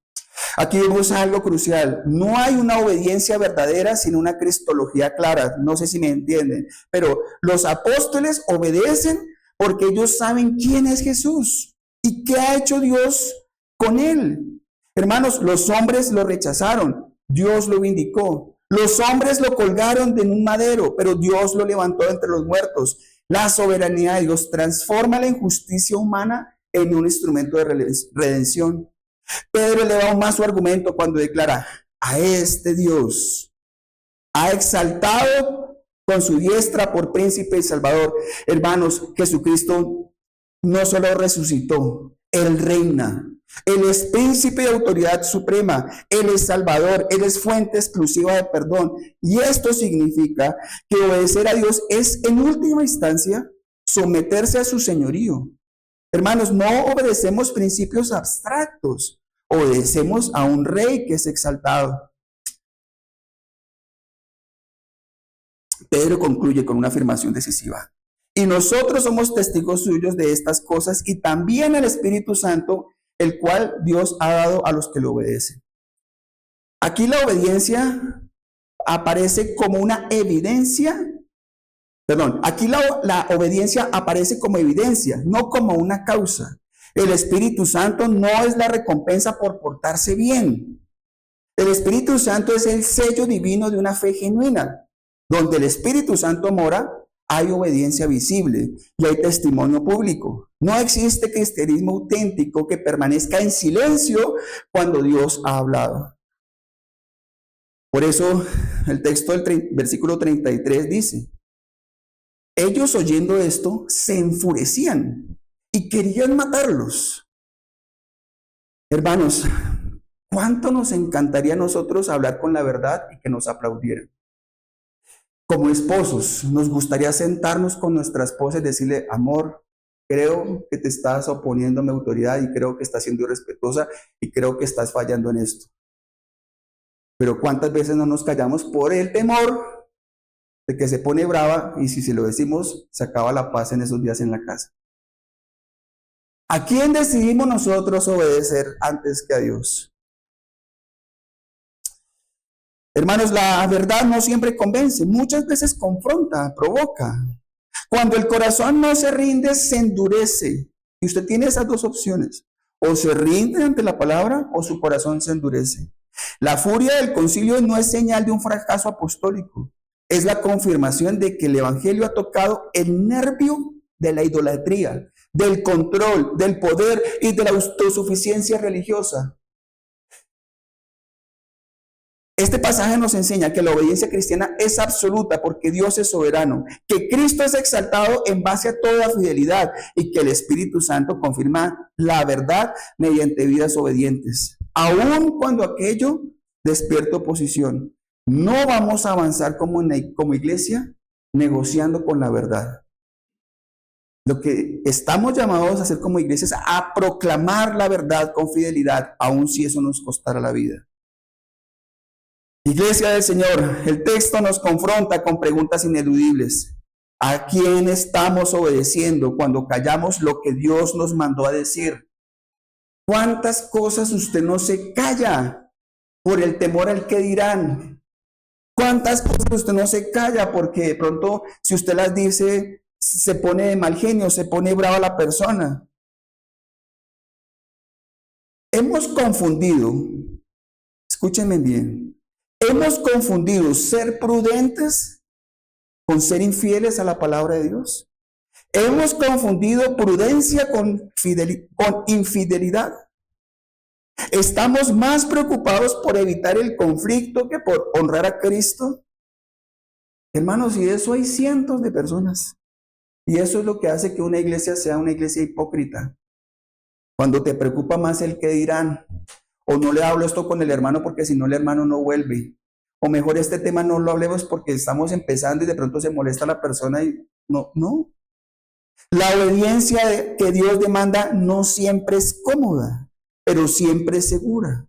Aquí vemos algo crucial. No hay una obediencia verdadera sin una cristología clara. No sé si me entienden, pero los apóstoles obedecen porque ellos saben quién es Jesús y qué ha hecho Dios con él. Hermanos, los hombres lo rechazaron, Dios lo vindicó. Los hombres lo colgaron en un madero, pero Dios lo levantó entre los muertos. La soberanía de Dios transforma la injusticia humana en un instrumento de redención. Pedro eleva aún más su argumento cuando declara, a este Dios ha exaltado con su diestra por príncipe y salvador. Hermanos, Jesucristo no solo resucitó, Él reina. Él es príncipe de autoridad suprema, Él es salvador, Él es fuente exclusiva de perdón. Y esto significa que obedecer a Dios es en última instancia someterse a su señorío. Hermanos, no obedecemos principios abstractos, obedecemos a un rey que es exaltado. Pedro concluye con una afirmación decisiva. Y nosotros somos testigos suyos de estas cosas y también el Espíritu Santo, el cual Dios ha dado a los que lo obedecen. Aquí la obediencia aparece como una evidencia. Aquí la obediencia aparece como evidencia, no como una causa. El Espíritu Santo no es la recompensa por portarse bien. El Espíritu Santo es el sello divino de una fe genuina. Donde el Espíritu Santo mora, hay obediencia visible y hay testimonio público. No existe cristianismo auténtico que permanezca en silencio cuando Dios ha hablado. Por eso el texto del versículo 33 dice, ellos oyendo esto se enfurecían y querían matarlos. Hermanos, ¿cuánto nos encantaría a nosotros hablar con la verdad y que nos aplaudieran? Como esposos, nos gustaría sentarnos con nuestra esposa y decirle, amor, creo que te estás oponiendo a mi autoridad y creo que estás siendo irrespetuosa y creo que estás fallando en esto. Pero ¿cuántas veces no nos callamos por el temor de que se pone brava y si se lo decimos, se acaba la paz en esos días en la casa? ¿A quién decidimos nosotros obedecer antes que a Dios? Hermanos, la verdad no siempre convence, muchas veces confronta, provoca. Cuando el corazón no se rinde, se endurece. Y usted tiene esas dos opciones. O se rinde ante la palabra o su corazón se endurece. La furia del concilio no es señal de un fracaso apostólico. Es la confirmación de que el evangelio ha tocado el nervio de la idolatría, del control, del poder y de la autosuficiencia religiosa. Este pasaje nos enseña que la obediencia cristiana es absoluta porque Dios es soberano, que Cristo es exaltado en base a toda fidelidad y que el Espíritu Santo confirma la verdad mediante vidas obedientes. Aun cuando aquello despierta oposición, no vamos a avanzar como iglesia negociando con la verdad. Lo que estamos llamados a hacer como iglesia es a proclamar la verdad con fidelidad, aun si eso nos costara la vida. Iglesia del Señor, el texto nos confronta con preguntas ineludibles. ¿A quién estamos obedeciendo cuando callamos lo que Dios nos mandó a decir? ¿Cuántas cosas usted no se calla por el temor al que dirán? ¿Cuántas cosas usted no se calla porque de pronto si usted las dice se pone de mal genio, se pone brava la persona? Hemos confundido, escúchenme bien, hemos confundido ser prudentes con ser infieles a la palabra de Dios. Hemos confundido prudencia con infidelidad. Estamos más preocupados por evitar el conflicto que por honrar a Cristo. Hermanos, y de eso hay cientos de personas. Y eso es lo que hace que una iglesia sea una iglesia hipócrita. Cuando te preocupa más el que dirán, o no le hablo esto con el hermano porque si no el hermano no vuelve, o mejor este tema no lo hablemos porque estamos empezando y de pronto se molesta la persona y no. La obediencia que Dios demanda no siempre es cómoda, pero siempre es segura.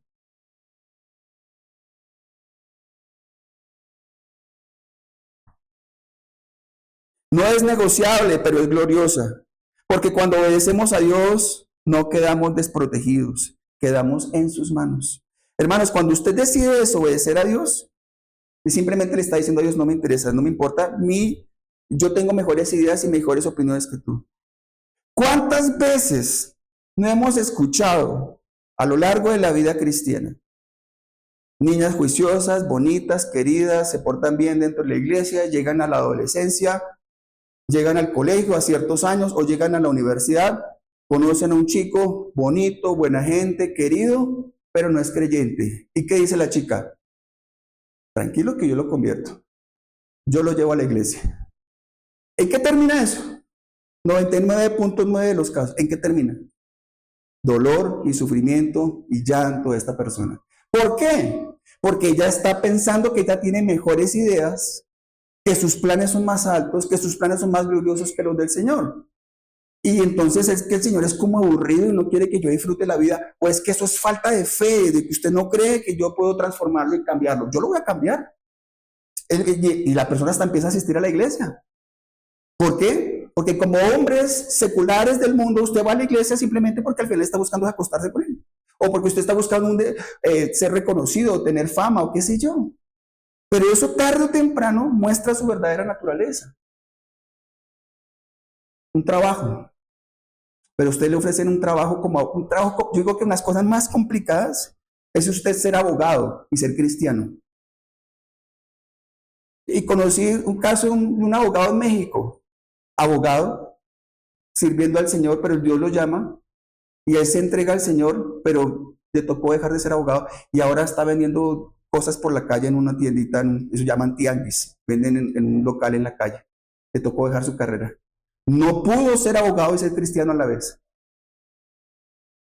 No es negociable, pero es gloriosa. Porque cuando obedecemos a Dios, no quedamos desprotegidos, quedamos en sus manos. Hermanos, cuando usted decide desobedecer a Dios, y simplemente le está diciendo a Dios, no me interesa, no me importa, yo tengo mejores ideas y mejores opiniones que tú. ¿Cuántas veces no hemos escuchado a lo largo de la vida cristiana? Niñas juiciosas, bonitas, queridas, se portan bien dentro de la iglesia, llegan a la adolescencia, llegan al colegio a ciertos años o llegan a la universidad, conocen a un chico bonito, buena gente, querido, pero no es creyente. ¿Y qué dice la chica? Tranquilo que yo lo convierto. Yo lo llevo a la iglesia. ¿En qué termina eso? 99.9 de los casos. ¿En qué termina? Dolor y sufrimiento y llanto de esta persona. ¿Por qué? Porque ella está pensando que ella tiene mejores ideas, que sus planes son más altos, que sus planes son más gloriosos que los del Señor. Y entonces es que el Señor es como aburrido y no quiere que yo disfrute la vida, o es que eso es falta de fe, de que usted no cree que yo puedo transformarlo y cambiarlo. Yo lo voy a cambiar. Y la persona hasta empieza a asistir a la iglesia. ¿Por qué? Porque como hombres seculares del mundo, usted va a la iglesia simplemente porque al final está buscando acostarse con él. O porque usted está buscando ser reconocido, tener fama o qué sé yo. Pero eso tarde o temprano muestra su verdadera naturaleza. Un trabajo. Pero usted le ofrecen un trabajo yo digo que unas cosas más complicadas es usted ser abogado y ser cristiano. Y conocí un caso de un abogado en México, abogado, sirviendo al Señor, pero Dios lo llama y él se entrega al Señor, pero le tocó dejar de ser abogado y ahora está vendiendo cosas por la calle en una tiendita, eso llaman tianguis, venden en un local en la calle. Le tocó dejar su carrera. No pudo ser abogado y ser cristiano a la vez.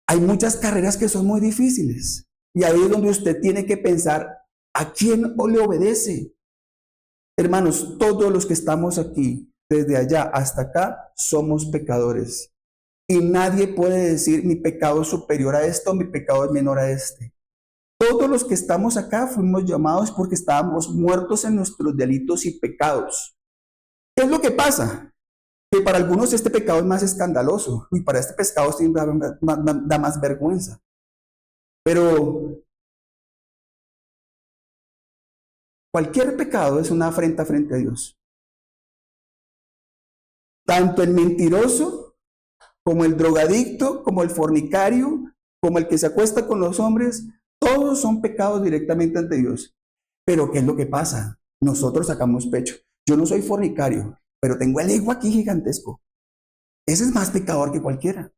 Hay muchas carreras que son muy difíciles y ahí es donde usted tiene que pensar a quién le obedece. Hermanos, todos los que estamos aquí, desde allá hasta acá, somos pecadores. Y nadie puede decir mi pecado es superior a esto, mi pecado es menor a este. Todos los que estamos acá fuimos llamados porque estábamos muertos en nuestros delitos y pecados. ¿Qué es lo que pasa? Que para algunos este pecado es más escandaloso y para este pecado sí da más vergüenza. Pero cualquier pecado es una afrenta frente a Dios. Tanto el mentiroso, como el drogadicto, como el fornicario, como el que se acuesta con los hombres, todos son pecados directamente ante Dios. Pero ¿qué es lo que pasa? Nosotros sacamos pecho. Yo no soy fornicario, pero tengo el ego aquí gigantesco. Ese es más pecador que cualquiera.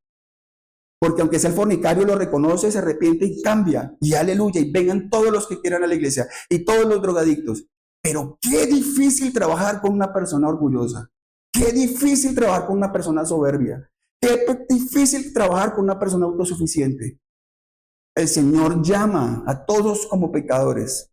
Porque aunque sea el fornicario, lo reconoce, se arrepiente y cambia. Y aleluya, y vengan todos los que quieran a la iglesia y todos los drogadictos. Pero qué difícil trabajar con una persona orgullosa. Qué difícil trabajar con una persona soberbia. Qué difícil trabajar con una persona autosuficiente. El Señor llama a todos como pecadores.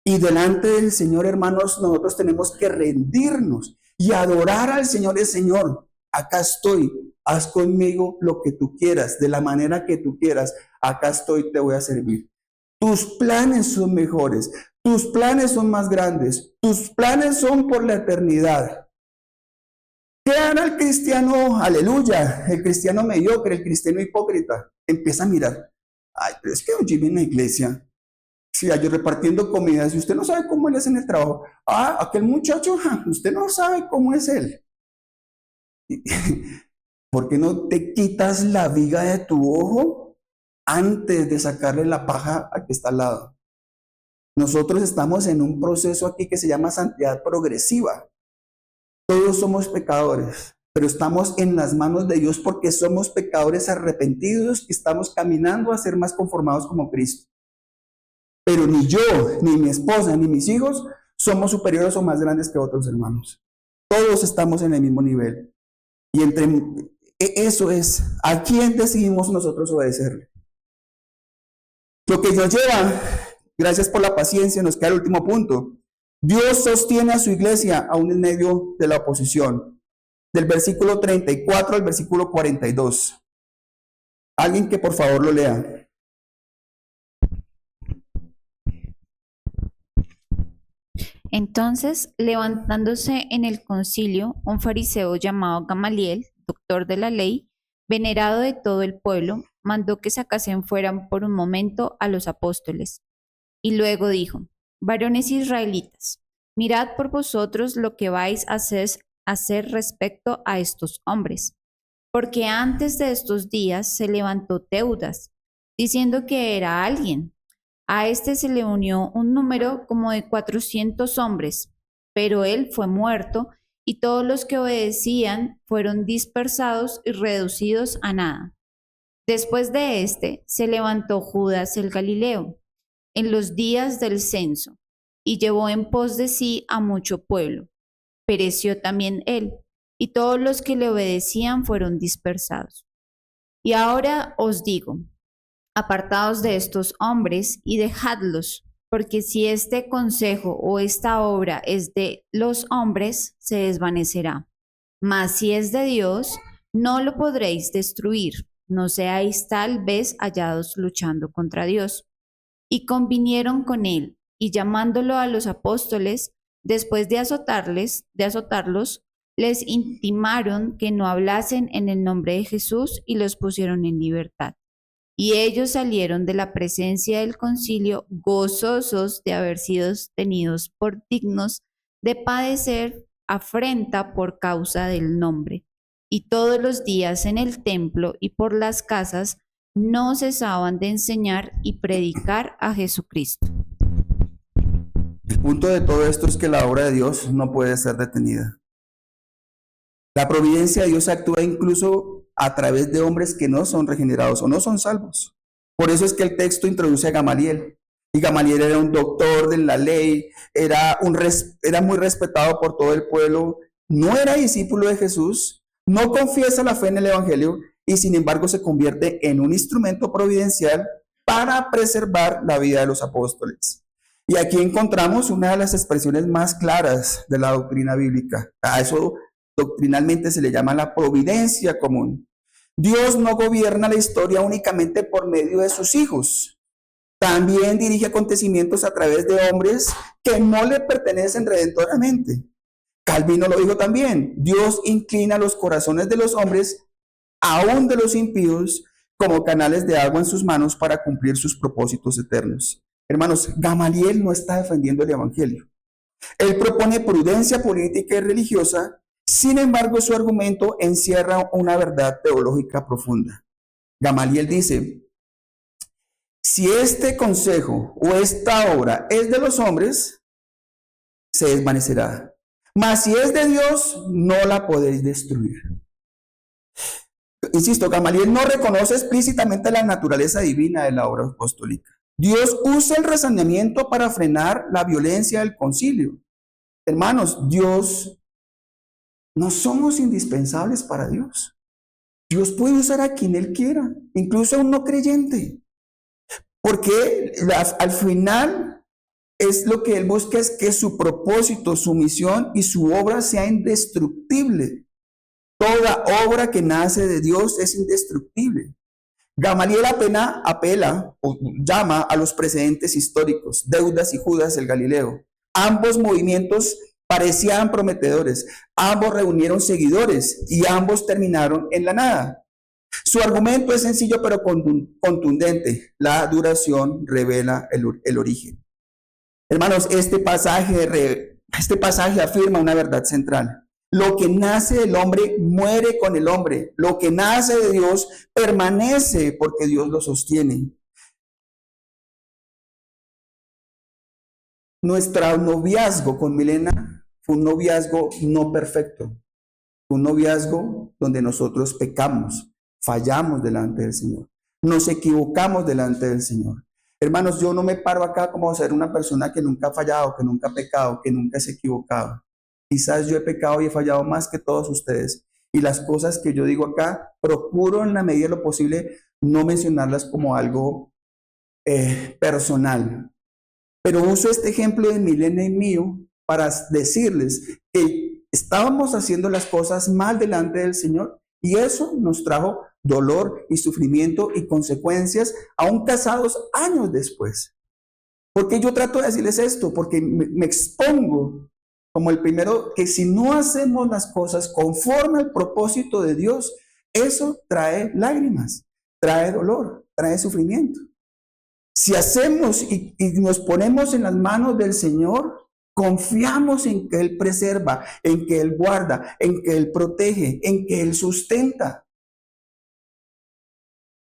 Y delante del Señor, hermanos, nosotros tenemos que rendirnos y adorar al Señor. El Señor, acá estoy, haz conmigo lo que tú quieras, de la manera que tú quieras, acá estoy, te voy a servir. Tus planes son mejores, tus planes son más grandes, tus planes son por la eternidad. ¿Qué hará el cristiano? Aleluya, el cristiano mediocre, el cristiano hipócrita. Empieza a mirar, ay, pero es que yo vivo en la iglesia. Si yo repartiendo comida, si usted no sabe cómo él es en el trabajo, aquel muchacho, usted no sabe cómo es él. ¿Por qué no te quitas la viga de tu ojo antes de sacarle la paja al que está al lado? Nosotros estamos en un proceso aquí que se llama santidad progresiva. Todos somos pecadores, pero estamos en las manos de Dios porque somos pecadores arrepentidos que estamos caminando a ser más conformados como Cristo. Pero ni yo, ni mi esposa, ni mis hijos somos superiores o más grandes que otros hermanos. Todos estamos en el mismo nivel. Y eso es, ¿a quién decidimos nosotros obedecerle? Lo que nos lleva, gracias por la paciencia, nos queda el último punto. Dios sostiene a su iglesia aún en medio de la oposición. Del versículo 34 al versículo 42. Alguien que por favor lo lea. Entonces, levantándose en el concilio, un fariseo llamado Gamaliel, doctor de la ley, venerado de todo el pueblo, mandó que sacasen fuera por un momento a los apóstoles. Y luego dijo: varones israelitas, mirad por vosotros lo que vais a hacer respecto a estos hombres. Porque antes de estos días se levantó Teudas, diciendo que era alguien. A este se le unió un número como de 400 hombres, pero él fue muerto y todos los que obedecían fueron dispersados y reducidos a nada. Después de este se levantó Judas el Galileo en los días del censo y llevó en pos de sí a mucho pueblo. Pereció también él y todos los que le obedecían fueron dispersados. Y ahora os digo: apartaos de estos hombres y dejadlos, porque si este consejo o esta obra es de los hombres, se desvanecerá. Mas si es de Dios, no lo podréis destruir, no seáis tal vez hallados luchando contra Dios. Y convinieron con él, y llamándolo a los apóstoles, después de azotarlos, les intimaron que no hablasen en el nombre de Jesús y los pusieron en libertad. Y ellos salieron de la presencia del concilio gozosos de haber sido tenidos por dignos de padecer afrenta por causa del nombre. Y todos los días en el templo y por las casas no cesaban de enseñar y predicar a Jesucristo. El punto de todo esto es que la obra de Dios no puede ser detenida. La providencia de Dios actúa incluso a través de hombres que no son regenerados o no son salvos. Por eso es que el texto introduce a Gamaliel. Y Gamaliel era un doctor de la ley, era muy respetado por todo el pueblo, no era discípulo de Jesús, no confiesa la fe en el Evangelio y sin embargo se convierte en un instrumento providencial para preservar la vida de los apóstoles. Y aquí encontramos una de las expresiones más claras de la doctrina bíblica. A eso doctrinalmente se le llama la providencia común. Dios no gobierna la historia únicamente por medio de sus hijos. También dirige acontecimientos a través de hombres que no le pertenecen redentoramente. Calvino lo dijo también. Dios inclina los corazones de los hombres, aún de los impíos, como canales de agua en sus manos para cumplir sus propósitos eternos. Hermanos, Gamaliel no está defendiendo el Evangelio. Él propone prudencia política y religiosa. Sin embargo, su argumento encierra una verdad teológica profunda. Gamaliel dice: si este consejo o esta obra es de los hombres, se desvanecerá. Mas si es de Dios, no la podéis destruir. Insisto, Gamaliel no reconoce explícitamente la naturaleza divina de la obra apostólica. Dios usa el razonamiento para frenar la violencia del concilio. Hermanos, no somos indispensables para Dios. Dios puede usar a quien Él quiera, incluso a un no creyente. Porque al final es lo que Él busca, es que su propósito, su misión y su obra sea indestructible. Toda obra que nace de Dios es indestructible. Gamaliel apela o llama a los precedentes históricos, Teudas y Judas el Galileo. Ambos movimientos parecían prometedores, ambos reunieron seguidores y ambos terminaron en la nada. Su argumento es sencillo pero contundente. La duración revela el origen. Hermanos, este pasaje afirma una verdad central. Lo que nace del hombre muere con el hombre. Lo que nace de Dios permanece porque Dios lo sostiene. Nuestro noviazgo con Milena fue un noviazgo no perfecto, fue un noviazgo donde nosotros pecamos, fallamos delante del Señor, nos equivocamos delante del Señor. Hermanos, yo no me paro acá como ser una persona que nunca ha fallado, que nunca ha pecado, que nunca se ha equivocado. Quizás yo he pecado y he fallado más que todos ustedes. Y las cosas que yo digo acá, procuro en la medida de lo posible no mencionarlas como algo personal. Pero uso este ejemplo de Milena y mío para decirles que estábamos haciendo las cosas mal delante del Señor y eso nos trajo dolor y sufrimiento y consecuencias aún casados años después. ¿Por qué yo trato de decirles esto? Porque me expongo como el primero, que si no hacemos las cosas conforme al propósito de Dios, eso trae lágrimas, trae dolor, trae sufrimiento. Si hacemos y nos ponemos en las manos del Señor, confiamos en que Él preserva, en que Él guarda, en que Él protege, en que Él sustenta.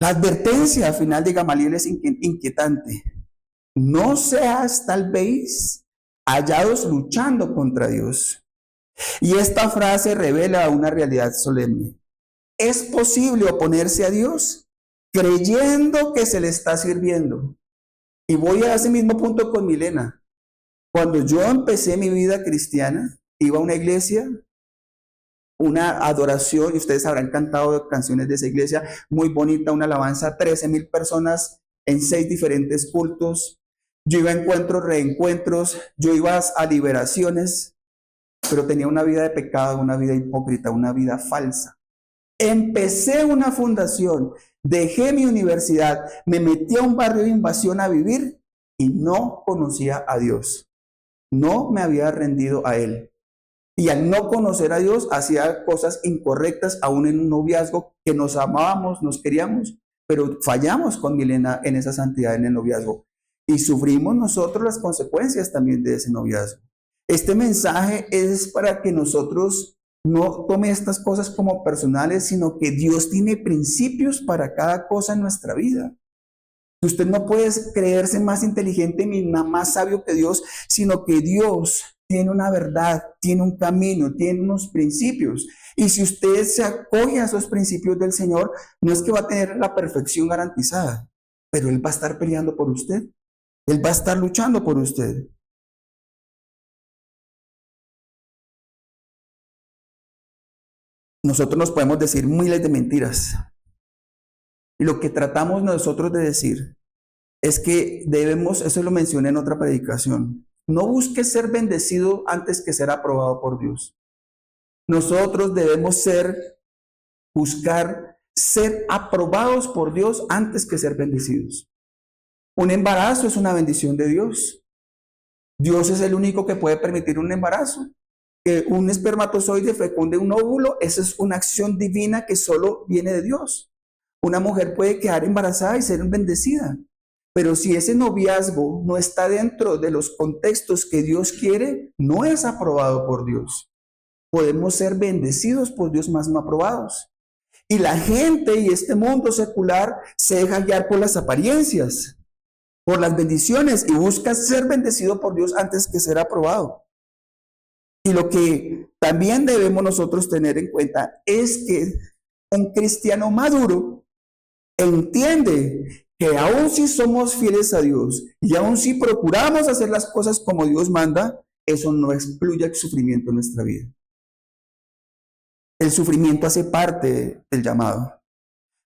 La advertencia al final de Gamaliel es inquietante. No seas tal vez hallados luchando contra Dios. Y esta frase revela una realidad solemne. ¿Es posible oponerse a Dios creyendo que se le está sirviendo? Y voy a ese mismo punto con Milena. Cuando yo empecé mi vida cristiana, iba a una iglesia, una adoración, y ustedes habrán cantado canciones de esa iglesia, muy bonita, una alabanza, 13,000 personas en 6 diferentes cultos. Yo iba a encuentros, reencuentros, yo iba a liberaciones, pero tenía una vida de pecado, una vida hipócrita, una vida falsa. Empecé una fundación, dejé mi universidad, me metí a un barrio de invasión a vivir y no conocía a Dios. No me había rendido a Él. Y al no conocer a Dios, hacía cosas incorrectas, aún en un noviazgo que nos amábamos, nos queríamos, pero fallamos con Milena en esa santidad en el noviazgo. Y sufrimos nosotros las consecuencias también de ese noviazgo. Este mensaje es para que nosotros no tome estas cosas como personales, sino que Dios tiene principios para cada cosa en nuestra vida. Usted no puede creerse más inteligente ni más sabio que Dios, sino que Dios tiene una verdad, tiene un camino, tiene unos principios. Y si usted se acoge a esos principios del Señor, no es que va a tener la perfección garantizada, pero Él va a estar peleando por usted. Él va a estar luchando por usted. Nosotros nos podemos decir miles de mentiras. Y lo que tratamos nosotros de decir es que debemos, eso lo mencioné en otra predicación, no busques ser bendecido antes que ser aprobado por Dios. Nosotros debemos buscar ser aprobados por Dios antes que ser bendecidos. Un embarazo es una bendición de Dios. Dios es el único que puede permitir un embarazo. Que un espermatozoide fecunde un óvulo, esa es una acción divina que solo viene de Dios. Una mujer puede quedar embarazada y ser bendecida, pero si ese noviazgo no está dentro de los contextos que Dios quiere, no es aprobado por Dios. Podemos ser bendecidos por Dios, más no aprobados. Y la gente y este mundo secular se deja guiar por las apariencias, por las bendiciones, y busca ser bendecido por Dios antes que ser aprobado. Y lo que también debemos nosotros tener en cuenta es que un cristiano maduro entiende que aun si somos fieles a Dios y aun si procuramos hacer las cosas como Dios manda, eso no excluye el sufrimiento en nuestra vida. El sufrimiento hace parte del llamado.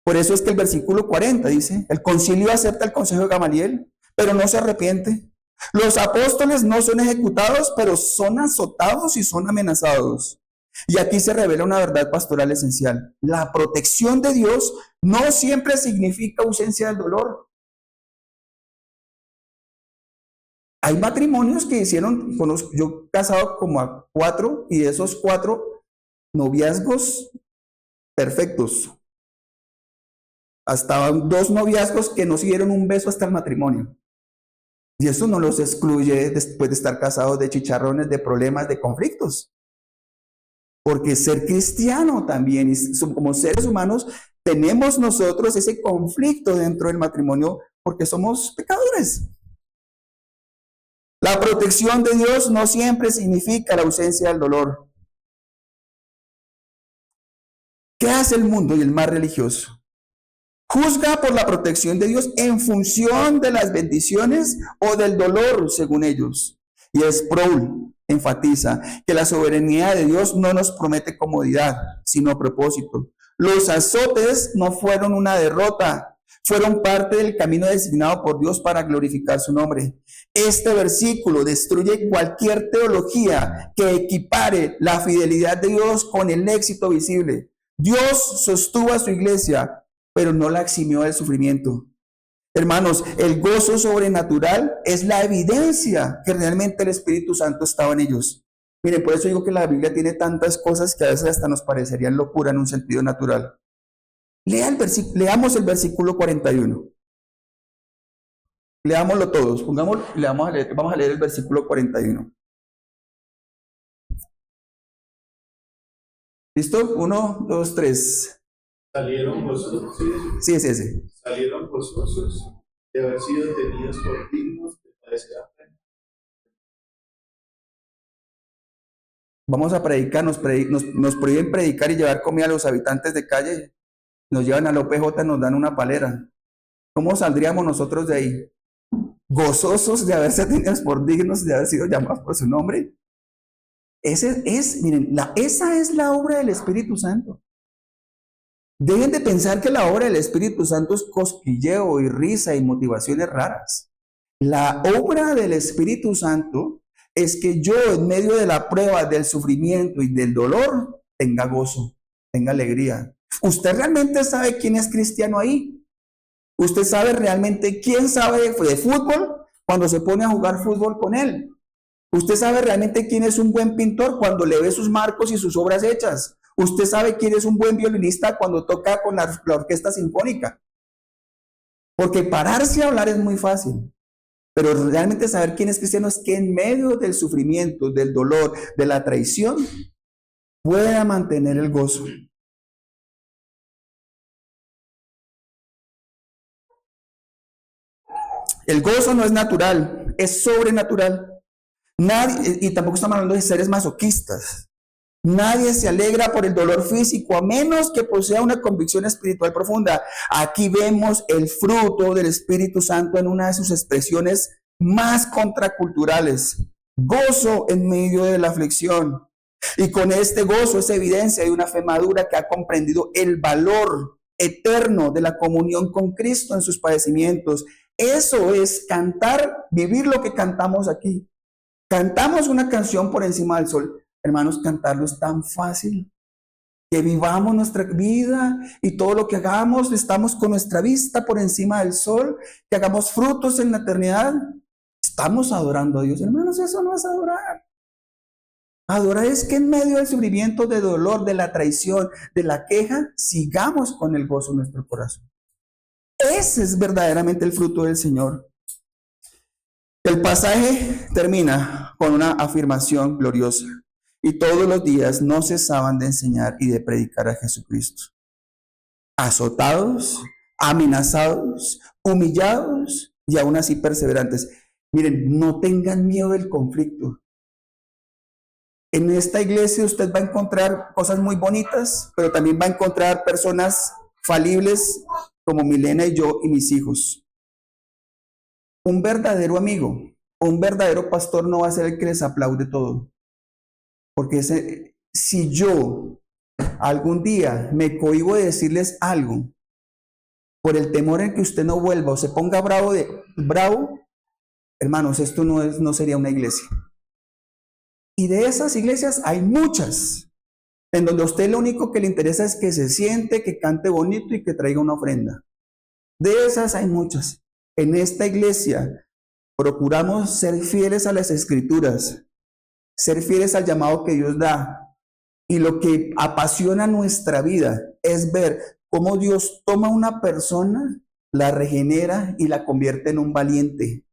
Por eso es que el versículo 40 dice, el concilio acepta el consejo de Gamaliel, pero no se arrepiente. Los apóstoles no son ejecutados, pero son azotados y son amenazados. Y aquí se revela una verdad pastoral esencial. La protección de Dios no siempre significa ausencia del dolor. Hay matrimonios que hicieron, yo casado como a 4, y de esos 4 noviazgos perfectos. Hasta 2 noviazgos que no se dieron un beso hasta el matrimonio. Y eso no los excluye después de estar casados de chicharrones, de problemas, de conflictos. Porque ser cristiano también, como seres humanos, tenemos nosotros ese conflicto dentro del matrimonio porque somos pecadores. La protección de Dios no siempre significa la ausencia del dolor. ¿Qué hace el mundo y el más religioso? Juzga por la protección de Dios en función de las bendiciones o del dolor, según ellos. Y Sproul enfatiza que la soberanía de Dios no nos promete comodidad, sino propósito. Los azotes no fueron una derrota, fueron parte del camino designado por Dios para glorificar su nombre. Este versículo destruye cualquier teología que equipare la fidelidad de Dios con el éxito visible. Dios sostuvo a su iglesia, pero no la eximió del sufrimiento. Hermanos, el gozo sobrenatural es la evidencia que realmente el Espíritu Santo estaba en ellos. Miren, por eso digo que la Biblia tiene tantas cosas que a veces hasta nos parecerían locura en un sentido natural. Leamos el versículo 41. Leámoslo todos. Vamos a leer el versículo 41. ¿Listo? 1, 2, 3. Salieron gozosos. Sí, es ese. Salieron gozosos de haber sido tenidos por dignos de padecer afrenta. Vamos a predicar, nos prohíben predicar y llevar comida a los habitantes de calle. Nos llevan al OPJ, nos dan una palera. ¿Cómo saldríamos nosotros de ahí? Gozosos de haberse tenidos por dignos de haber sido llamados por su nombre. Miren, esa es la obra del Espíritu Santo. Dejen de pensar que la obra del Espíritu Santo es cosquilleo y risa y motivaciones raras. La obra del Espíritu Santo es que yo, en medio de la prueba, del sufrimiento y del dolor, tenga gozo, tenga alegría. ¿Usted realmente sabe quién es cristiano ahí? ¿Usted sabe realmente quién sabe de fútbol cuando se pone a jugar fútbol con él? ¿Usted sabe realmente quién es un buen pintor cuando le ve sus marcos y sus obras hechas? ¿Usted sabe quién es un buen violinista cuando toca con la orquesta sinfónica? Porque pararse a hablar es muy fácil, pero realmente saber quién es cristiano es que en medio del sufrimiento, del dolor, de la traición, pueda mantener el gozo. El gozo no es natural, es sobrenatural. Nadie, y tampoco estamos hablando de seres masoquistas. Nadie se alegra por el dolor físico a menos que posea una convicción espiritual profunda. Aquí vemos el fruto del Espíritu Santo en una de sus expresiones más contraculturales. Gozo en medio de la aflicción. Y con este gozo es evidencia de una fe madura que ha comprendido el valor eterno de la comunión con Cristo en sus padecimientos. Eso es cantar, vivir lo que cantamos aquí. Cantamos una canción por encima del sol. Hermanos, cantarlo es tan fácil. Que vivamos nuestra vida y todo lo que hagamos, estamos con nuestra vista por encima del sol, que hagamos frutos en la eternidad. Estamos adorando a Dios. Hermanos, eso no es adorar. Adorar es que en medio del sufrimiento, de dolor, de la traición, de la queja, sigamos con el gozo en nuestro corazón. Ese es verdaderamente el fruto del Señor. El pasaje termina con una afirmación gloriosa. Y todos los días no cesaban de enseñar y de predicar a Jesucristo. Azotados, amenazados, humillados y aún así perseverantes. Miren, no tengan miedo del conflicto. En esta iglesia usted va a encontrar cosas muy bonitas, pero también va a encontrar personas falibles como Milena y yo y mis hijos. Un verdadero amigo o un verdadero pastor no va a ser el que les aplaude todo. Porque si yo algún día me cohíbo de decirles algo por el temor en que usted no vuelva o se ponga bravo, hermanos, esto no sería una iglesia. Y de esas iglesias hay muchas, en donde a usted lo único que le interesa es que se siente, que cante bonito y que traiga una ofrenda. De esas hay muchas. En esta iglesia procuramos ser fieles a las Escrituras, ser fieles al llamado que Dios da. Y lo que apasiona nuestra vida es ver cómo Dios toma una persona, la regenera y la convierte en un valiente.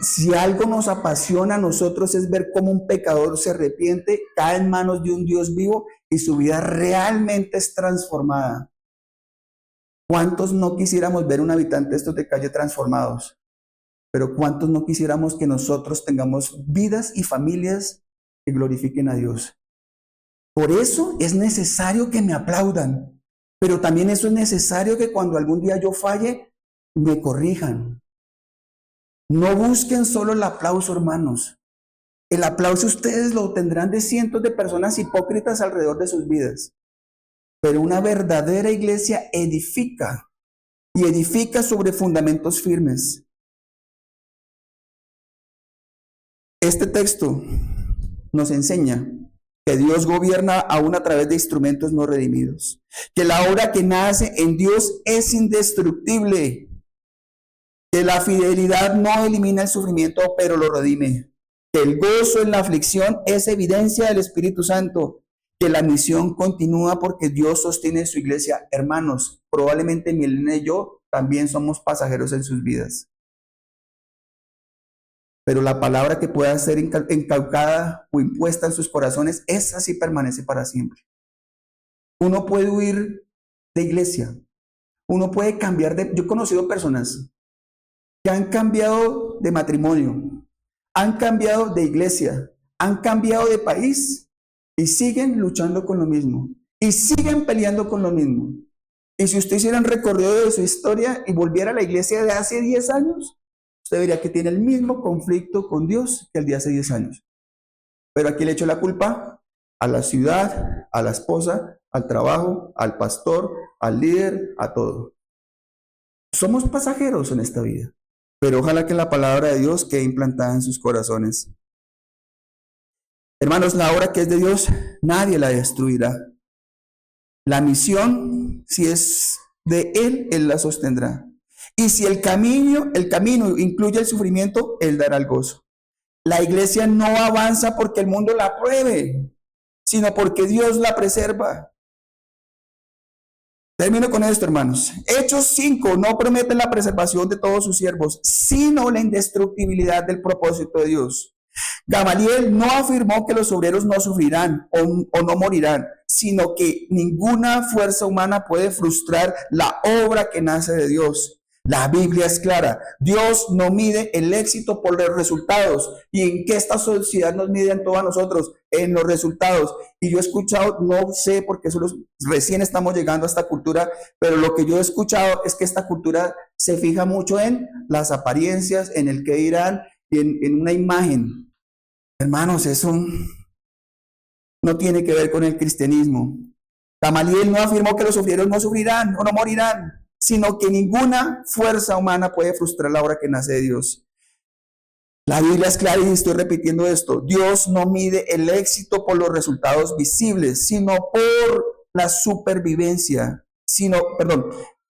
Si algo nos apasiona a nosotros es ver cómo un pecador se arrepiente, cae en manos de un Dios vivo y su vida realmente es transformada. ¿Cuántos no quisiéramos ver un habitante de estos de calle transformados? Pero ¿cuántos no quisiéramos que nosotros tengamos vidas y familias que glorifiquen a Dios? Por eso es necesario que me aplaudan, pero también eso es necesario que cuando algún día yo falle, me corrijan. No busquen solo el aplauso, hermanos. El aplauso ustedes lo tendrán de cientos de personas hipócritas alrededor de sus vidas. Pero una verdadera iglesia edifica y edifica sobre fundamentos firmes. Este texto nos enseña que Dios gobierna aún a través de instrumentos no redimidos, que la obra que nace en Dios es indestructible, que la fidelidad no elimina el sufrimiento, pero lo redime, que el gozo en la aflicción es evidencia del Espíritu Santo, que la misión continúa porque Dios sostiene su iglesia. Hermanos, probablemente Milena y yo también somos pasajeros en sus vidas. Pero la palabra que pueda ser encaucada o impuesta en sus corazones, esa sí permanece para siempre. Uno puede huir de iglesia, uno puede cambiar de... Yo he conocido personas que han cambiado de matrimonio, han cambiado de iglesia, han cambiado de país y siguen luchando con lo mismo y siguen peleando con lo mismo. Y si usted hiciera un recorrido de su historia y volviera a la iglesia de hace 10 años, usted vería que tiene el mismo conflicto con Dios que el de hace 10 años. Pero aquí le echo la culpa a la ciudad, a la esposa, al trabajo, al pastor, al líder, a todo. Somos pasajeros en esta vida, pero ojalá que la palabra de Dios quede implantada en sus corazones. Hermanos, la obra que es de Dios, nadie la destruirá. La misión, si es de Él, Él la sostendrá. Y si el camino incluye el sufrimiento, Él dará el gozo. La iglesia no avanza porque el mundo la apruebe, sino porque Dios la preserva. Termino con esto, hermanos. Hechos 5 no prometen la preservación de todos sus siervos, sino la indestructibilidad del propósito de Dios. Gamaliel no afirmó que los obreros no sufrirán o no morirán, sino que ninguna fuerza humana puede frustrar la obra que nace de Dios. La Biblia es clara. Dios no mide el éxito por los resultados. ¿Y en qué esta sociedad nos mide en todos nosotros? En los resultados. Y yo he escuchado, no sé, porque recién estamos llegando a esta cultura, pero lo que yo he escuchado es que esta cultura se fija mucho en las apariencias, en el qué dirán y en una imagen. Hermanos, eso no tiene que ver con el cristianismo. Gamaliel no afirmó que los obreros no sufrirán o no morirán, sino que ninguna fuerza humana puede frustrar la obra que nace de Dios. La Biblia es clara y estoy repitiendo esto. Dios no mide el éxito por los resultados visibles, sino por la supervivencia.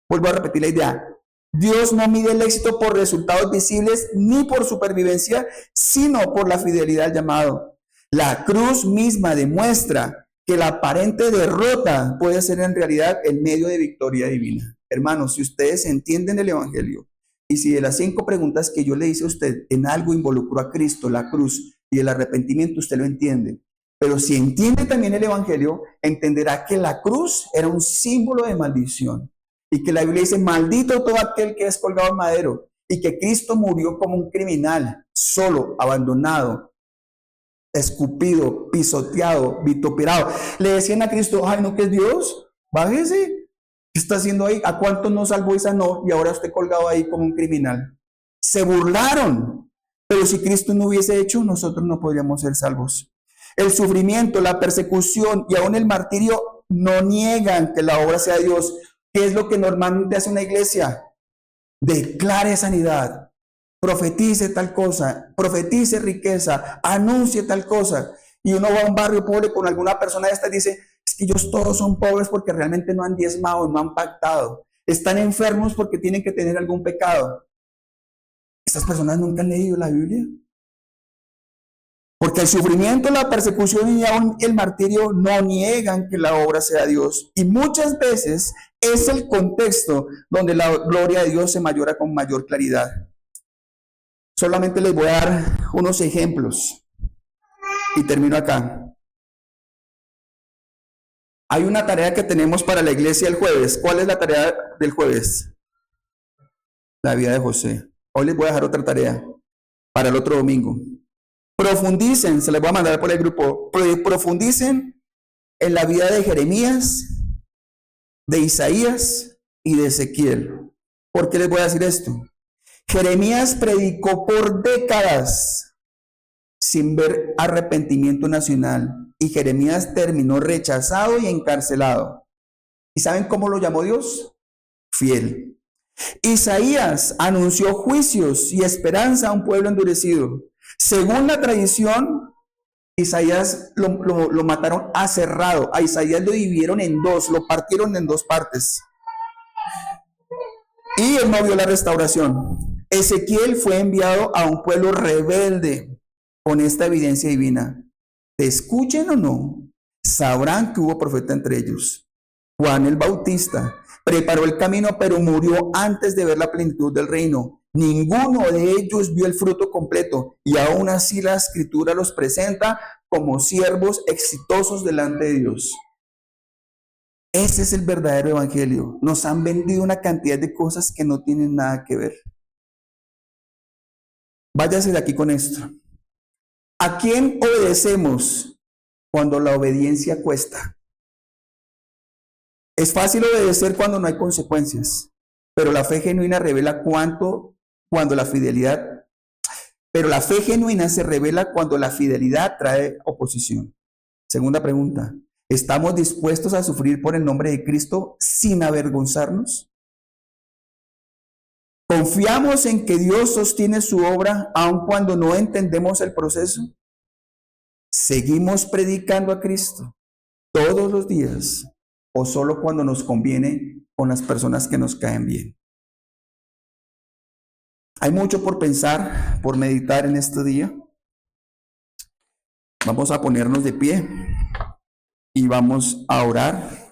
Vuelvo a repetir la idea. Dios no mide el éxito por resultados visibles ni por supervivencia, sino por la fidelidad al llamado. La cruz misma demuestra que la aparente derrota puede ser en realidad el medio de victoria divina. Hermanos, si ustedes entienden el Evangelio y si de las 5 preguntas que yo le hice a usted en algo involucró a Cristo, la cruz y el arrepentimiento, usted lo entiende. Pero si entiende también el Evangelio, entenderá que la cruz era un símbolo de maldición y que la Biblia dice, maldito todo aquel que es colgado en madero, y que Cristo murió como un criminal, solo, abandonado, escupido, pisoteado, vituperado. Le decían a Cristo, ay, ¿no que es Dios? Bájese. ¿Qué está haciendo ahí? ¿A cuántos no salvó y sanó? Y ahora usted colgado ahí como un criminal. Se burlaron. Pero si Cristo no hubiese hecho, nosotros no podríamos ser salvos. El sufrimiento, la persecución y aún el martirio no niegan que la obra sea de Dios. ¿Qué es lo que normalmente hace una iglesia? Declare sanidad, profetice tal cosa, profetice riqueza, anuncie tal cosa. Y uno va a un barrio pobre con alguna persona de estas y dice, es que ellos todos son pobres porque realmente no han diezmado, no han pactado. Están enfermos porque tienen que tener algún pecado. Estas personas nunca han leído la Biblia. Porque el sufrimiento, la persecución y aún el martirio no niegan que la obra sea Dios. Y muchas veces es el contexto donde la gloria de Dios se mayora con mayor claridad. Solamente les voy a dar unos ejemplos. Y termino acá. Hay una tarea que tenemos para la iglesia el jueves. ¿Cuál es la tarea del jueves? La vida de José. Hoy les voy a dejar otra tarea para el otro domingo. Profundicen, se les voy a mandar por el grupo, profundicen en la vida de Jeremías, de Isaías y de Ezequiel. ¿Por qué les voy a decir esto? Jeremías predicó por décadas sin ver arrepentimiento nacional y Jeremías terminó rechazado y encarcelado. ¿Y saben cómo lo llamó Dios? Fiel. Isaías anunció juicios y esperanza a un pueblo endurecido. Según la tradición, Isaías lo mataron aserrado. A Isaías lo dividieron en dos, lo partieron en dos partes. Y él no vio la restauración. Ezequiel fue enviado a un pueblo rebelde con esta evidencia divina. ¿Te escuchen o no? Sabrán que hubo profeta entre ellos. Juan el Bautista preparó el camino, pero murió antes de ver la plenitud del reino. Ninguno de ellos vio el fruto completo, y aún así la Escritura los presenta como siervos exitosos delante de Dios. Ese es el verdadero evangelio. Nos han vendido una cantidad de cosas que no tienen nada que ver. Váyase de aquí con esto. ¿A quién obedecemos cuando la obediencia cuesta? Es fácil obedecer cuando no hay consecuencias, pero la fe genuina revela la fe genuina se revela cuando la fidelidad trae oposición. Segunda pregunta, ¿estamos dispuestos a sufrir por el nombre de Cristo sin avergonzarnos? ¿Confiamos en que Dios sostiene su obra aun cuando no entendemos el proceso? ¿Seguimos predicando a Cristo todos los días o solo cuando nos conviene con las personas que nos caen bien? Hay mucho por pensar, por meditar en este día. Vamos a ponernos de pie y vamos a orar.